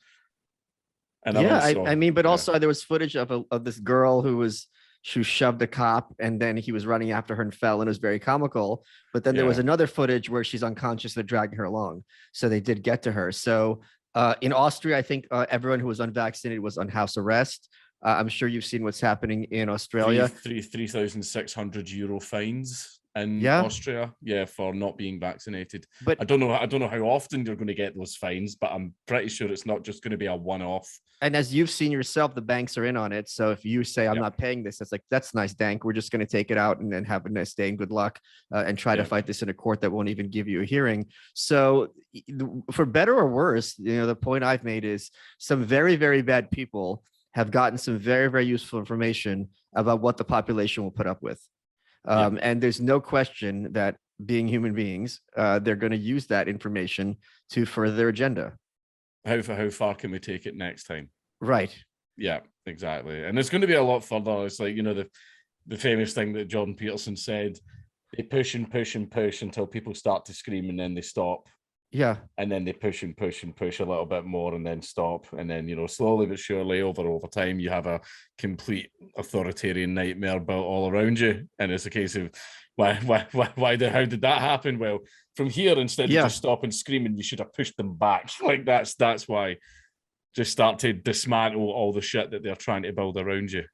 And I mean, but also there was footage of this girl who was who shoved a cop, and then he was running after her and fell, and it was very comical. But then there was Yeah. another footage where she's unconscious, they're dragging her along, so they did get to her. So in Austria, I think everyone who was unvaccinated was on house arrest. I'm sure you've seen what's happening in Australia. 3,600 euro fines in Yeah, Austria, yeah, for not being vaccinated. but I don't know how often you're going to get those fines, but I'm pretty sure it's not just going to be a one-off. and as you've seen yourself, the banks are in on it. So if you say I'm Yep. not paying this, it's like, that's nice, Dank. We're just going to take it out and then have a nice day and good luck, and try to Yep. fight this in a court that won't even give you a hearing. So for better or worse, the point I've made is some very, very bad people have gotten some very, very useful information about what the population will put up with. And there's no question that, being human beings, they're going to use that information to further their agenda. How far can we take it next time? Right. Yeah, exactly. And it's going to be a lot further. It's like, the famous thing that Jordan Peterson said, they push and push and push until people start to scream, and then they stop. Yeah. And then they push and push and push a little bit more, and then stop. And then, slowly but surely, over time, you have a complete authoritarian nightmare built all around you. And it's a case of, how did that happen? Well, from here, instead of just stopping screaming, you should have pushed them back. Like that's why. Just start to dismantle all the shit that they're trying to build around you.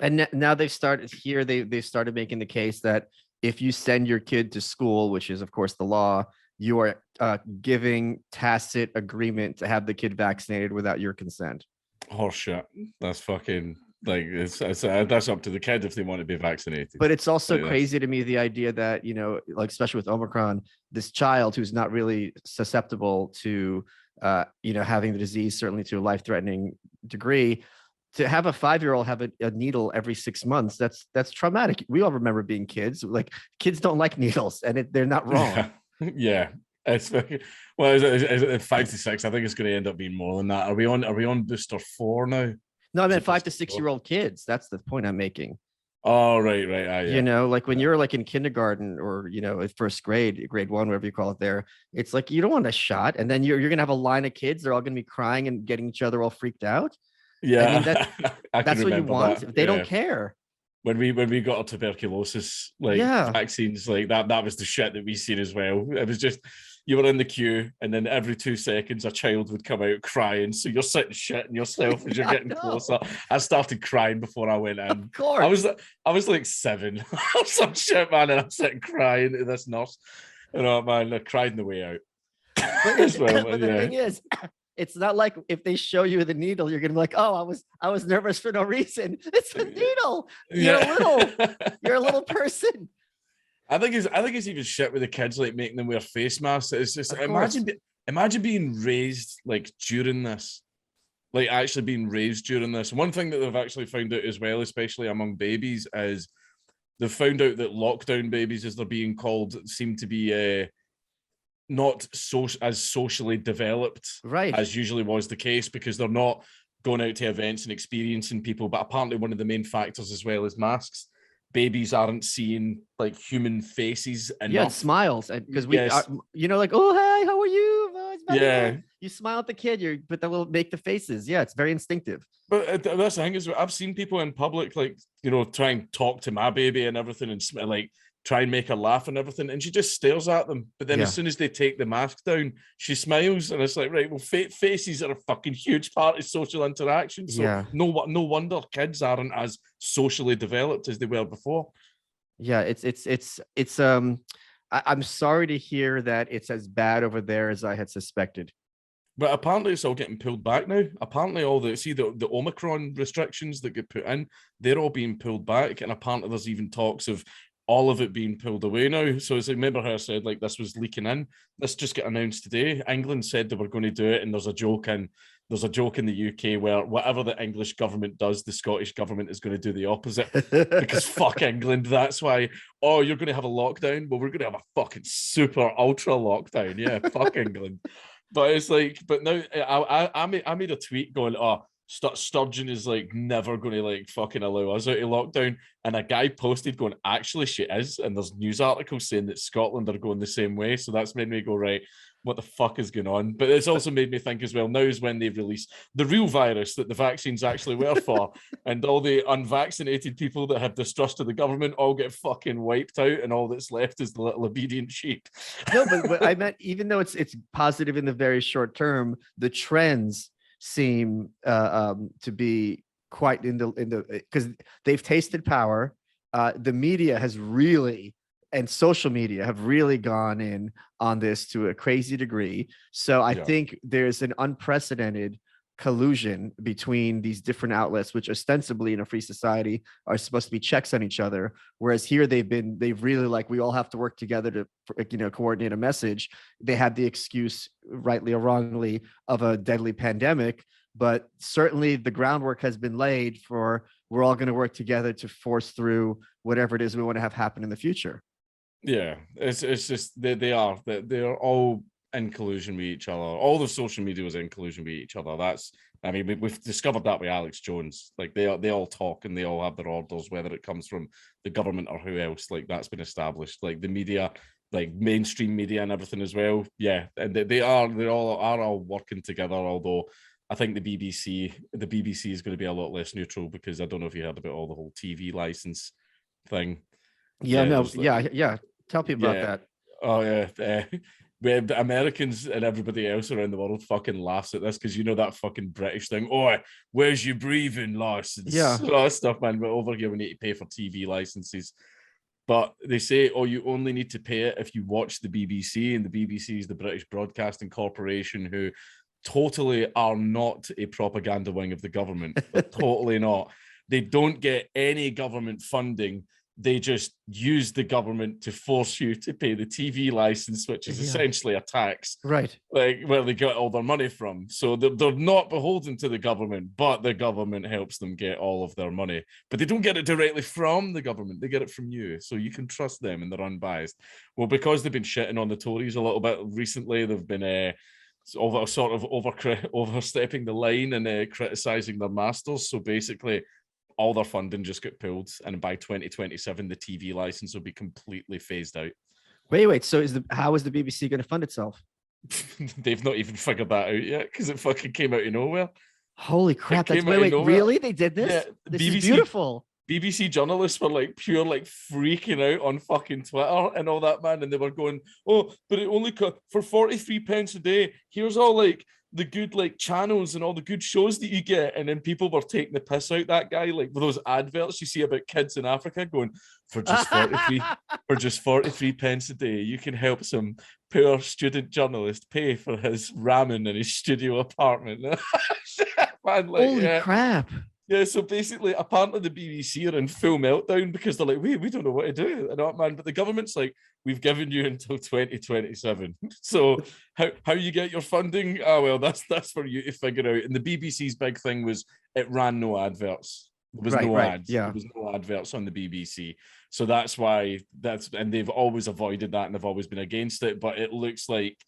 And now they've started here. They've started making the case that if you send your kid to school, which is of course the law, you are giving tacit agreement to have the kid vaccinated without your consent. Horseshit. That's fucking that's up to the kid if they want to be vaccinated. But it's also crazy to me, the idea that, like especially with Omicron, this child who's not really susceptible to having the disease, certainly to a life-threatening degree, to have a 5-year-old have a needle every 6 months, that's traumatic. We all remember being kids. Like, kids don't like needles, and they're not wrong. Yeah. It's is it 5 to 6? I think it's going to end up being more than that. Are we on booster 4 now? No, I meant 5 to 6-year-old kids. That's the point I'm making. Oh, right. Yeah. Like when you're like in kindergarten or, first grade 1, whatever you call it there, it's like, you don't want a shot. And then you're going to have a line of kids. They're all going to be crying and getting each other all freaked out. Yeah. I mean, that's what you want. That. They don't care. When we got our tuberculosis vaccines, like that was the shit that we seen as well. It was just, you were in the queue, and then every 2 seconds a child would come out crying. So you're sitting shitting yourself as you're getting closer. I started crying before I went in. Of course. I was like 7 or some shit, man, and I'm sitting crying to this nurse. Man, I cried on the way out. But the thing is, it's not like if they show you the needle, you're gonna be like, oh, I was nervous for no reason. It's a needle. You're a little person. I think it's even shit with the kids, like making them wear face masks. It's just imagine being raised like during this, like actually being raised during this. One thing that they've actually found out as well, especially among babies, is they've found out that lockdown babies, as they're being called, seem to be not as socially developed, right, as usually was the case, because they're not going out to events and experiencing people. But apparently one of the main factors as well is masks. Babies aren't seeing like human faces enough. Yeah, smiles, because we are, like, oh, hey, how are you? You smile at the kid, but they will make the faces. Yeah, it's very instinctive. But that's the thing is, I've seen people in public, like, try and talk to my baby and everything, and like try and make her laugh and everything, and she just stares at them. But then as soon as they take the mask down, she smiles, and it's like, right, well, faces are a fucking huge part of social interaction. So no wonder kids aren't as socially developed as they were before. Yeah, it's I'm sorry to hear that it's as bad over there as I had suspected. But apparently it's all getting pulled back now. Apparently all the Omicron restrictions that get put in, they're all being pulled back, and apparently there's even talks of all of it being pulled away now. So as I remember her said, like, this was leaking in. This just got announced today. England said they were going to do it, and there's a joke in the UK where whatever the English government does, the Scottish government is going to do the opposite, because fuck England. That's why, you're going to have a lockdown. Well, we're going to have a fucking super ultra lockdown. Yeah, fuck England. But it's like, but now I made a tweet going, Sturgeon is like never going to like fucking allow us out of lockdown. And a guy posted going, actually, she is. And there's news articles saying that Scotland are going the same way. So that's made me go, right, what the fuck is going on? But it's also made me think as well, now is when they've released the real virus that the vaccines actually were for. And all the unvaccinated people that have distrust of the government all get fucking wiped out. And all that's left is the little obedient sheep. No, but I meant, even though it's positive in the very short term, the trends seem to be quite in the because they've tasted power. The media has really, and social media have really gone in on this to a crazy degree. So I think there's an unprecedented collusion between these different outlets, which ostensibly in a free society are supposed to be checks on each other, whereas here they've really, like, we all have to work together to coordinate a message. They had the excuse, rightly or wrongly, of a deadly pandemic, but certainly the groundwork has been laid for, we're all going to work together to force through whatever it is we want to have happen in the future. Yeah, it's just they're all in collusion with each other. All the social media was in collusion with each other. We've discovered that with Alex Jones. Like they all talk and they all have their orders, whether it comes from the government or who else. Like that's been established. Like the media, like mainstream media and everything as well. Yeah, and they all working together. Although I think the BBC is going to be a lot less neutral, because I don't know if you heard about all the whole TV license thing. Yeah. Tell people about that. Oh yeah. Where the Americans and everybody else around the world fucking laughs at this, because you know that fucking British thing. Oh, where's your breathing license? Yeah. All that stuff, man. But over here we need to pay for TV licenses. But they say, oh, you only need to pay it if you watch the BBC, and the BBC is the British Broadcasting Corporation, who totally are not a propaganda wing of the government. They're totally not. They don't get any government funding. They just use the government to force you to pay the TV license, which is essentially a tax, right? Like where they get all their money from. So they're not beholden to the government, but the government helps them get all of their money. But they don't get it directly from the government; they get it from you, so you can trust them and they're unbiased. Well, because they've been shitting on the Tories a little bit recently, they've been overstepping the line and criticizing their masters. So basically, all their funding just got pulled, and by 2027 the TV license will be completely phased out. Wait, so how is the BBC going to fund itself? They've not even figured that out yet, because it fucking came out of nowhere. Holy crap. Wait, really? They did this? Yeah, this BBC, is beautiful. BBC journalists were like freaking out on fucking Twitter and all that, man, and they were going, oh, but it only cut for 43 pence a day. Here's all like the good like channels and all the good shows that you get. And then people were taking the piss out that guy, like with those adverts you see about kids in Africa going, for just 43 pence a day, you can help some poor student journalist pay for his ramen in his studio apartment. Man, like, holy crap. Yeah, so basically, apparently the BBC are in full meltdown because they're like, we don't know what to do. Man, but the government's like, we've given you until 2027. So how you get your funding? Oh, well, that's for you to figure out. And the BBC's big thing was it ran no adverts. There was no ads. Yeah. There was no adverts on the BBC. So that's why and they've always avoided that and they've always been against it. But it looks like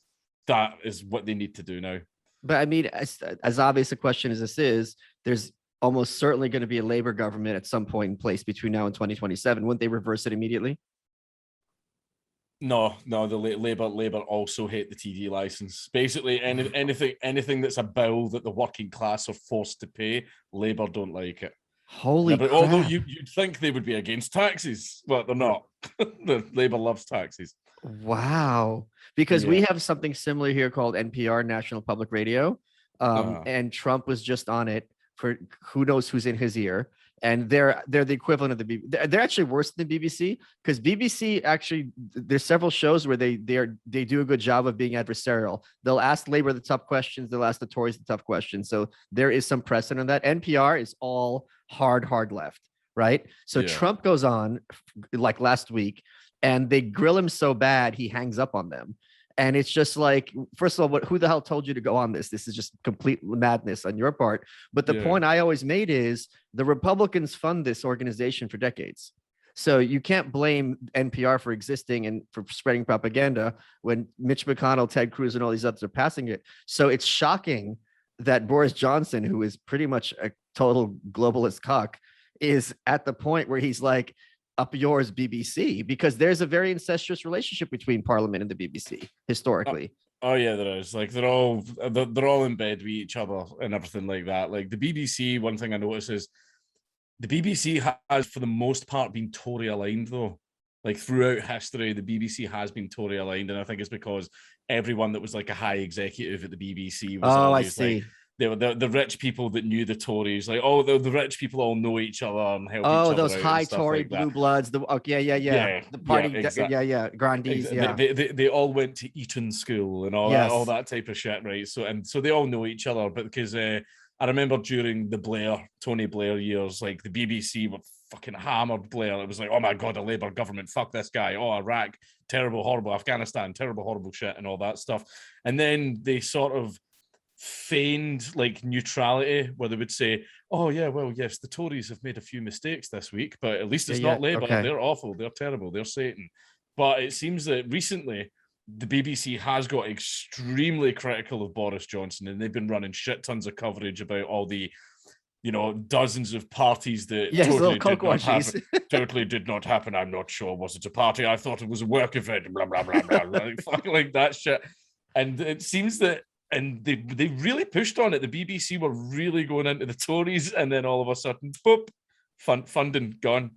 that is what they need to do now. But I mean, as obvious a question as this is, there's almost certainly going to be a Labour government at some point in place between now and 2027. Wouldn't they reverse it immediately? No, the Labour also hate the TV license. Basically, anything that's a bill that the working class are forced to pay, Labour don't like it. Holy crap. Although you'd think they would be against taxes, but they're not. The Labour loves taxes. Wow. Because we have something similar here called NPR, National Public Radio, and Trump was just on it for who knows who's in his ear, and they're the equivalent of the BBC. They're actually worse than the BBC, because BBC actually, there's several shows where they do a good job of being adversarial. They'll ask Labour the tough questions, they'll ask the Tories the tough questions. So there is some precedent on that. NPR is all hard left, right? So Trump goes on like last week, and they grill him so bad he hangs up on them. And it's just like, first of all, who the hell told you to go on this? This is just complete madness on your part. But the point I always made is the Republicans fund this organization for decades. So you can't blame NPR for existing and for spreading propaganda when Mitch McConnell, Ted Cruz, and all these others are passing it. So it's shocking that Boris Johnson, who is pretty much a total globalist cock, is at the point where he's like, up yours, BBC, because there's a very incestuous relationship between Parliament and the BBC historically. Oh yeah, there is. Like they're all in bed with each other and everything like that. Like the BBC, one thing I notice is the BBC has, for the most part, been Tory aligned though. Like throughout history, the BBC has been Tory aligned, and I think it's because everyone that was like a high executive at the BBC was always like, they were the rich people that knew the Tories. Like, the rich people all know each other and help each other. Oh, those high Tory like blue bloods. The The party, grandees. Exactly. They all went to Eton School and all that type of shit, right? So they all know each other. But because I remember during the Tony Blair years, like the BBC were fucking hammered Blair. It was like, oh my god, a Labour government, fuck this guy. Oh, Iraq, terrible, horrible. Afghanistan, terrible, horrible shit, and all that stuff. And then they sort of feigned like neutrality, where they would say, oh yeah, well, yes, the Tories have made a few mistakes this week, but at least it's not Labour. Okay. They're awful, they're terrible, they're Satan. But it seems that recently the BBC has got extremely critical of Boris Johnson, and they've been running shit tons of coverage about all the, dozens of parties that totally did not happen. I'm not sure. Was it a party? I thought it was a work event. Blah blah blah blah. like that shit. And it seems that, and they really pushed on it. The BBC were really going into the Tories, and then all of a sudden, boop, funding gone.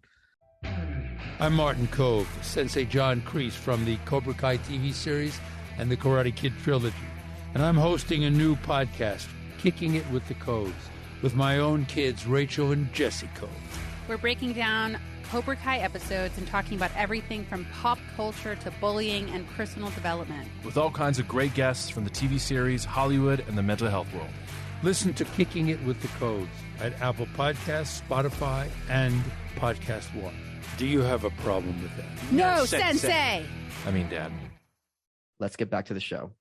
I'm Martin Cove, Sensei John Kreese from the Cobra Kai TV series and the Karate Kid trilogy. And I'm hosting a new podcast, Kicking It with the Codes, with my own kids, Rachel and Jesse Cove. We're breaking down Cobra Kai episodes and talking about everything from pop culture to bullying and personal development. With all kinds of great guests from the TV series, Hollywood, and the mental health world. Listen to Kicking It with the Codes at Apple Podcasts, Spotify, and Podcast One. Do you have a problem with that? No, Sensei! I mean, Dad. Let's get back to the show.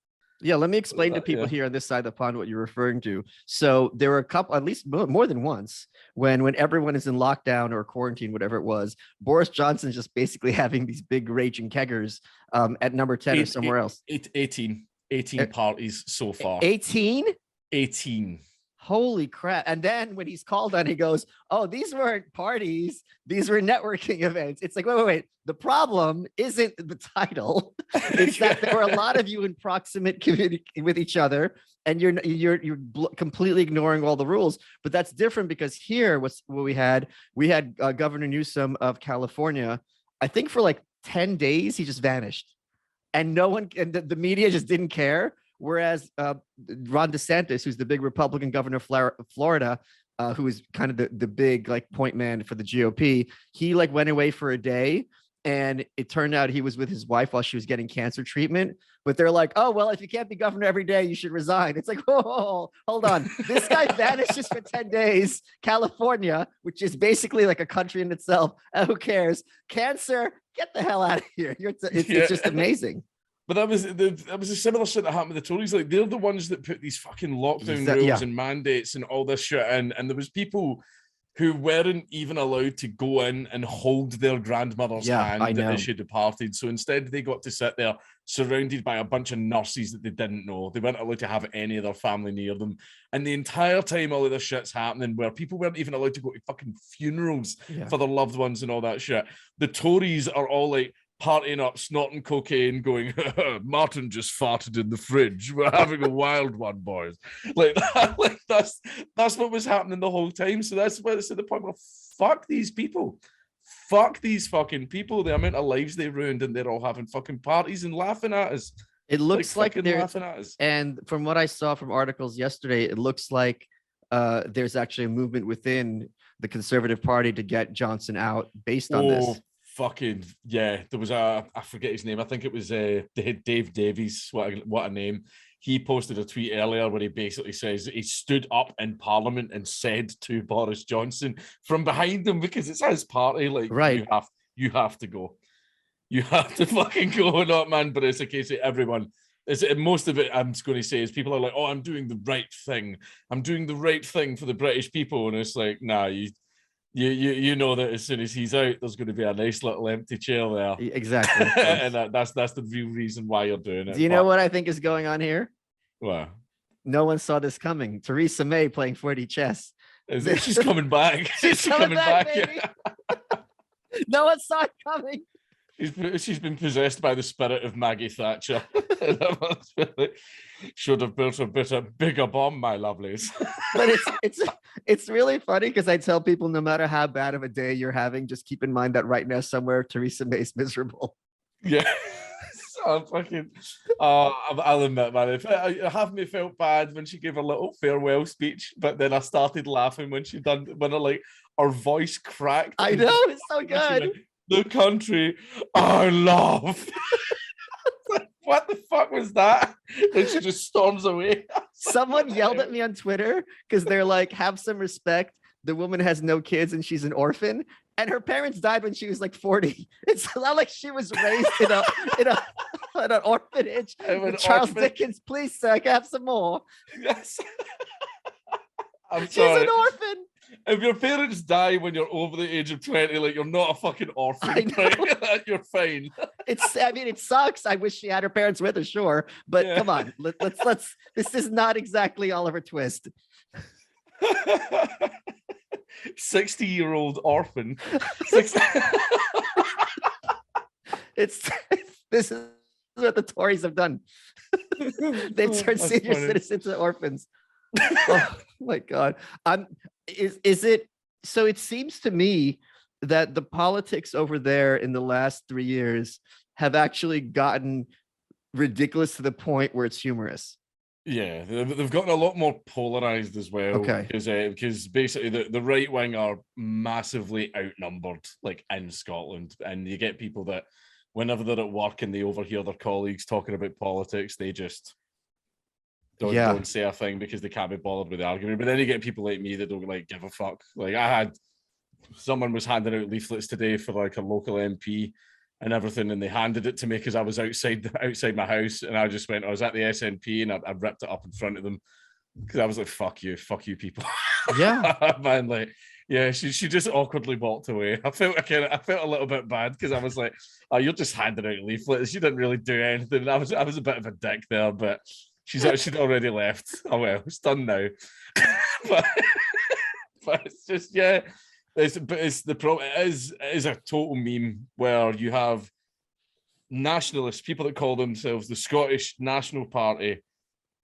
Yeah, let me explain to people here on this side of the pond what you're referring to. So there were a couple, at least more than once, when everyone is in lockdown or quarantine, whatever it was, Boris Johnson's just basically having these big raging keggers at number 10 or somewhere else. 18 parties so far. 18? 18. Holy crap. And then when he's called on, he goes, oh, these weren't parties. These were networking events. It's like, wait. The problem isn't the title. It's that there were a lot of you in proximate community with each other, and you're completely ignoring all the rules. But that's different because here was what we had. We had Governor Newsom of California. I think for like 10 days, he just vanished. And no one, and the media just didn't care. Whereas Ron DeSantis, who's the big Republican governor of Florida, who is kind of the big like point man for the GOP, he like went away for a day, and it turned out he was with his wife while she was getting cancer treatment. But they're like, oh, well, if you can't be governor every day, you should resign. It's like, whoa, hold on. This guy vanishes for 10 days. California, which is basically like a country in itself. Who cares? Cancer, get the hell out of here. It's just amazing. But that was a similar shit that happened with the Tories. Like, they're the ones that put these fucking lockdown rules and mandates and all this shit in. And there was people who weren't even allowed to go in and hold their grandmother's hand as she departed. So instead, they got to sit there surrounded by a bunch of nurses that they didn't know. They weren't allowed to have any of their family near them. And the entire time all of this shit's happening, where people weren't even allowed to go to fucking funerals for their loved ones and all that shit, the Tories are all like, partying up, snorting cocaine, going, Martin just farted in the fridge. We're having a wild one, boys. Like that, that's what was happening the whole time. So that's where it's at the point where fuck these people. Fuck these fucking people. The amount of lives they ruined, and they're all having fucking parties and laughing at us. It looks like they're laughing at us. And from what I saw from articles yesterday, it looks like there's actually a movement within the Conservative Party to get Johnson out based on this. Fucking yeah, there was I forget his name. I think it was Dave Davies. What a name. He posted a tweet earlier where he basically says he stood up in Parliament and said to Boris Johnson from behind him, because it's his party, like, right, you have to go. You have to fucking go, not man. But it's a case of everyone. Most of it, I'm just going to say, is people are like, oh, I'm doing the right thing. I'm doing the right thing for the British people. And it's like, nah, you know that as soon as he's out, there's going to be a nice little empty chair there. Exactly. And that's the real reason why you're doing it. Do you know what I think is going on here? What? No one saw this coming. Theresa May playing 4D chess. She's coming back. She's coming back, baby. Yeah. No one saw it coming. She's been possessed by the spirit of Maggie Thatcher. Should have built a bigger bomb, my lovelies. But it's really funny because I tell people no matter how bad of a day you're having, just keep in mind that right now somewhere Theresa May's miserable. Yeah. So I'll admit, man, I have me felt bad when she gave her little farewell speech, but then I started laughing when her voice cracked. I know, it's so good. The country I love. What the fuck was that? Then she just storms away. Someone yelled at me on Twitter because they're like, have some respect. The woman has no kids and she's an orphan. And her parents died when she was like 40. It's not like she was raised in an orphanage. Charles Dickens, please, sir, I can have some more. Yes. She's an orphan. If your parents die when you're over the age of 20, like, you're not a fucking orphan, right? You're fine. It sucks. I wish she had her parents with her, sure. But come on, let's this is not exactly Oliver Twist. 60-year-old orphan. This is what the Tories have done. They've turned senior citizens into orphans. Oh my God. Is it so? It seems to me that the politics over there in the last 3 years have actually gotten ridiculous to the point where it's humorous. Yeah, they've gotten a lot more polarized as well. Okay. Because basically the right wing are massively outnumbered, like in Scotland, and you get people that whenever they're at work and they overhear their colleagues talking about politics, they just don't say a thing because they can't be bothered with the argument. But then you get people like me that don't like give a fuck. Like someone was handing out leaflets today for like a local MP and everything, and they handed it to me because I was outside my house, and I just went, I was at the SNP, and I ripped it up in front of them because I was like, fuck you people. Yeah. Man, like, yeah, she just awkwardly walked away. I felt a little bit bad because I was like, oh, you're just handing out leaflets. You didn't really do anything. I was a bit of a dick there, but she'd already left. Oh well, it's done now. but it's just, yeah. It is a total meme where you have nationalists, people that call themselves the Scottish National Party,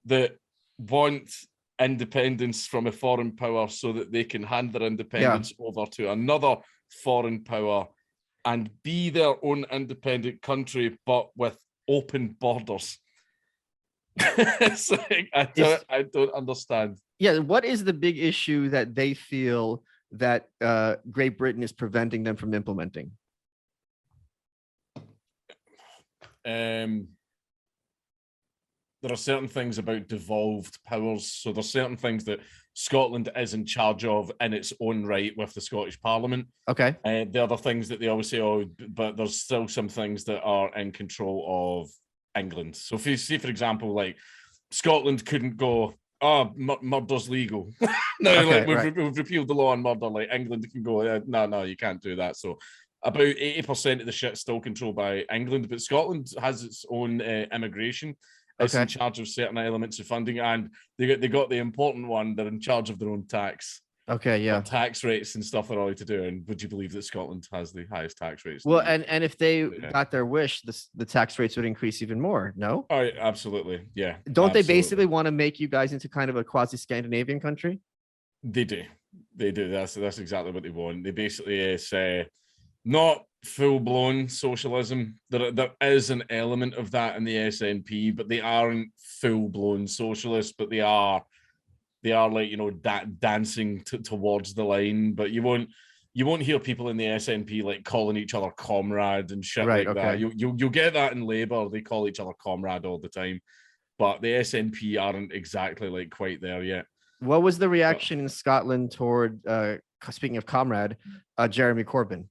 that want independence from a foreign power so that they can hand their independence over to another foreign power and be their own independent country, but with open borders. It's like, I don't understand. Yeah, what is the big issue that they feel that Great Britain is preventing them from implementing? There are certain things about devolved powers. So there's certain things that Scotland is in charge of in its own right with the Scottish Parliament. Okay. The other things that they always say, oh, but there's still some things that are in control of England. So if you see, for example, like Scotland couldn't go, oh, murder's legal. We've repealed the law on murder. Like England can go, no, you can't do that. So about 80% of the shit's still controlled by England, but Scotland has its own immigration. It's in charge of certain elements of funding, and they got the important one. They're in charge of their own tax. Okay, yeah. Tax rates and stuff are all to do. And would you believe that Scotland has the highest tax rates? Well, and if they got their wish, the tax rates would increase even more, no? Oh, absolutely. Yeah. Don't they basically want to make you guys into kind of a quasi-Scandinavian country? They do. That's exactly what they want. They basically say not full-blown socialism. There is an element of that in the SNP, but they aren't full-blown socialists, but they are like, you know, dancing towards the line. But you won't hear people in the SNP like calling each other comrade and shit that. You'll get that in Labour. They call each other comrade all the time, but the SNP aren't exactly like quite there yet. What was the reaction in Scotland toward, speaking of comrade, Jeremy Corbyn?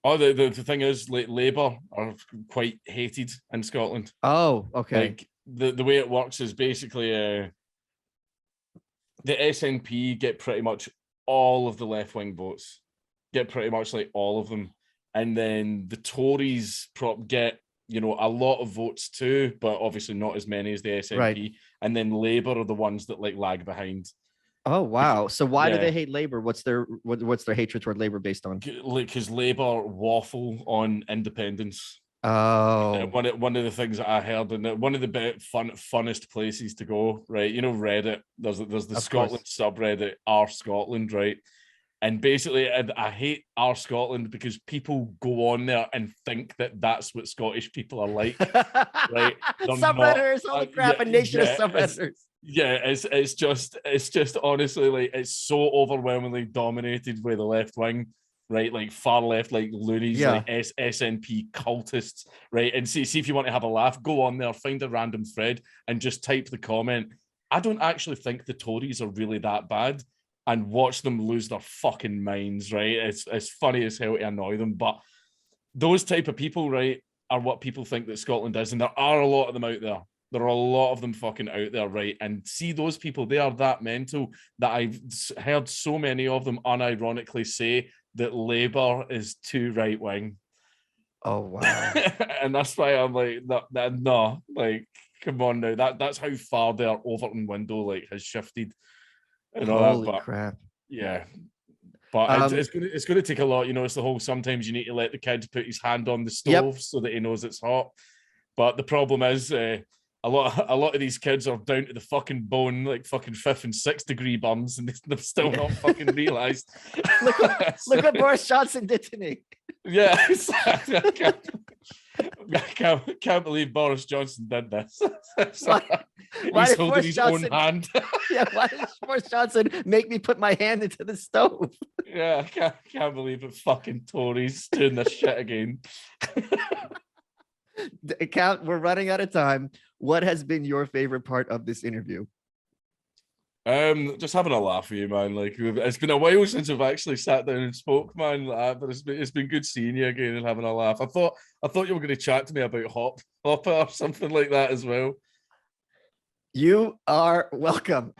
Oh, the thing is, like, Labour are quite hated in Scotland. Oh, okay. Like the way it works is basically the SNP get pretty much all of the left-wing votes, get pretty much like all of them, and then the Tories get you know, a lot of votes too, but obviously not as many as the SNP. Right. And then Labour are the ones that like lag behind. Oh wow! So why do Yeah. they hate Labor? What's their hatred toward Labor based on? Like, because Labour waffle on independence. Oh, One of the things that I heard, and one of the funnest places to go, right? You know, Reddit. There's the Of Scotland subreddit, R Scotland, right? And basically, I hate R Scotland because people go on there and think that that's what Scottish people are like, right? They're subredditors, holy crap! yeah, a nation yeah, of subredditors. it's just honestly like it's so overwhelmingly dominated by the left wing, right? Like far left, like loonies, Yeah. like SNP cultists, right? And see if you want to have a laugh, go on there, find a random thread, and just type the comment. I don't actually think the Tories are really that bad, and watch them lose their fucking minds, right? It's funny as hell to annoy them, but those type of people, right, are what people think that Scotland is, and there are a lot of them out there. There are a lot of them fucking out there, right? And see those people, they are that mental that I've heard so many of them unironically say that Labour is too right wing. Oh wow! And that's why I'm like, no, like, come on now. That's how far their Overton window like has shifted and all Holy that. But crap! yeah. But it's going to take a lot, you know. It's the whole sometimes you need to let the kid put his hand on the stove so that he knows it's hot. But the problem is, a lot of these kids are down to the fucking bone, like fucking 5th and 6th degree burns, and they've still not fucking realised. look what Boris Johnson did to me. Yeah, I can't believe Boris Johnson did this. Why He's did holding Boris his Johnson, own hand. Yeah, why did Boris Johnson make me put my hand into the stove? Yeah, I can't believe it. Fucking Tories doing this shit again. Count, we're running out of time. What has been your favorite part of this interview? Just having a laugh with you, man. Like, it's been a while since we've actually sat down and spoke, man. But it's been good seeing you again and having a laugh. I thought you were going to chat to me about Hopper or something like that as well. You are welcome.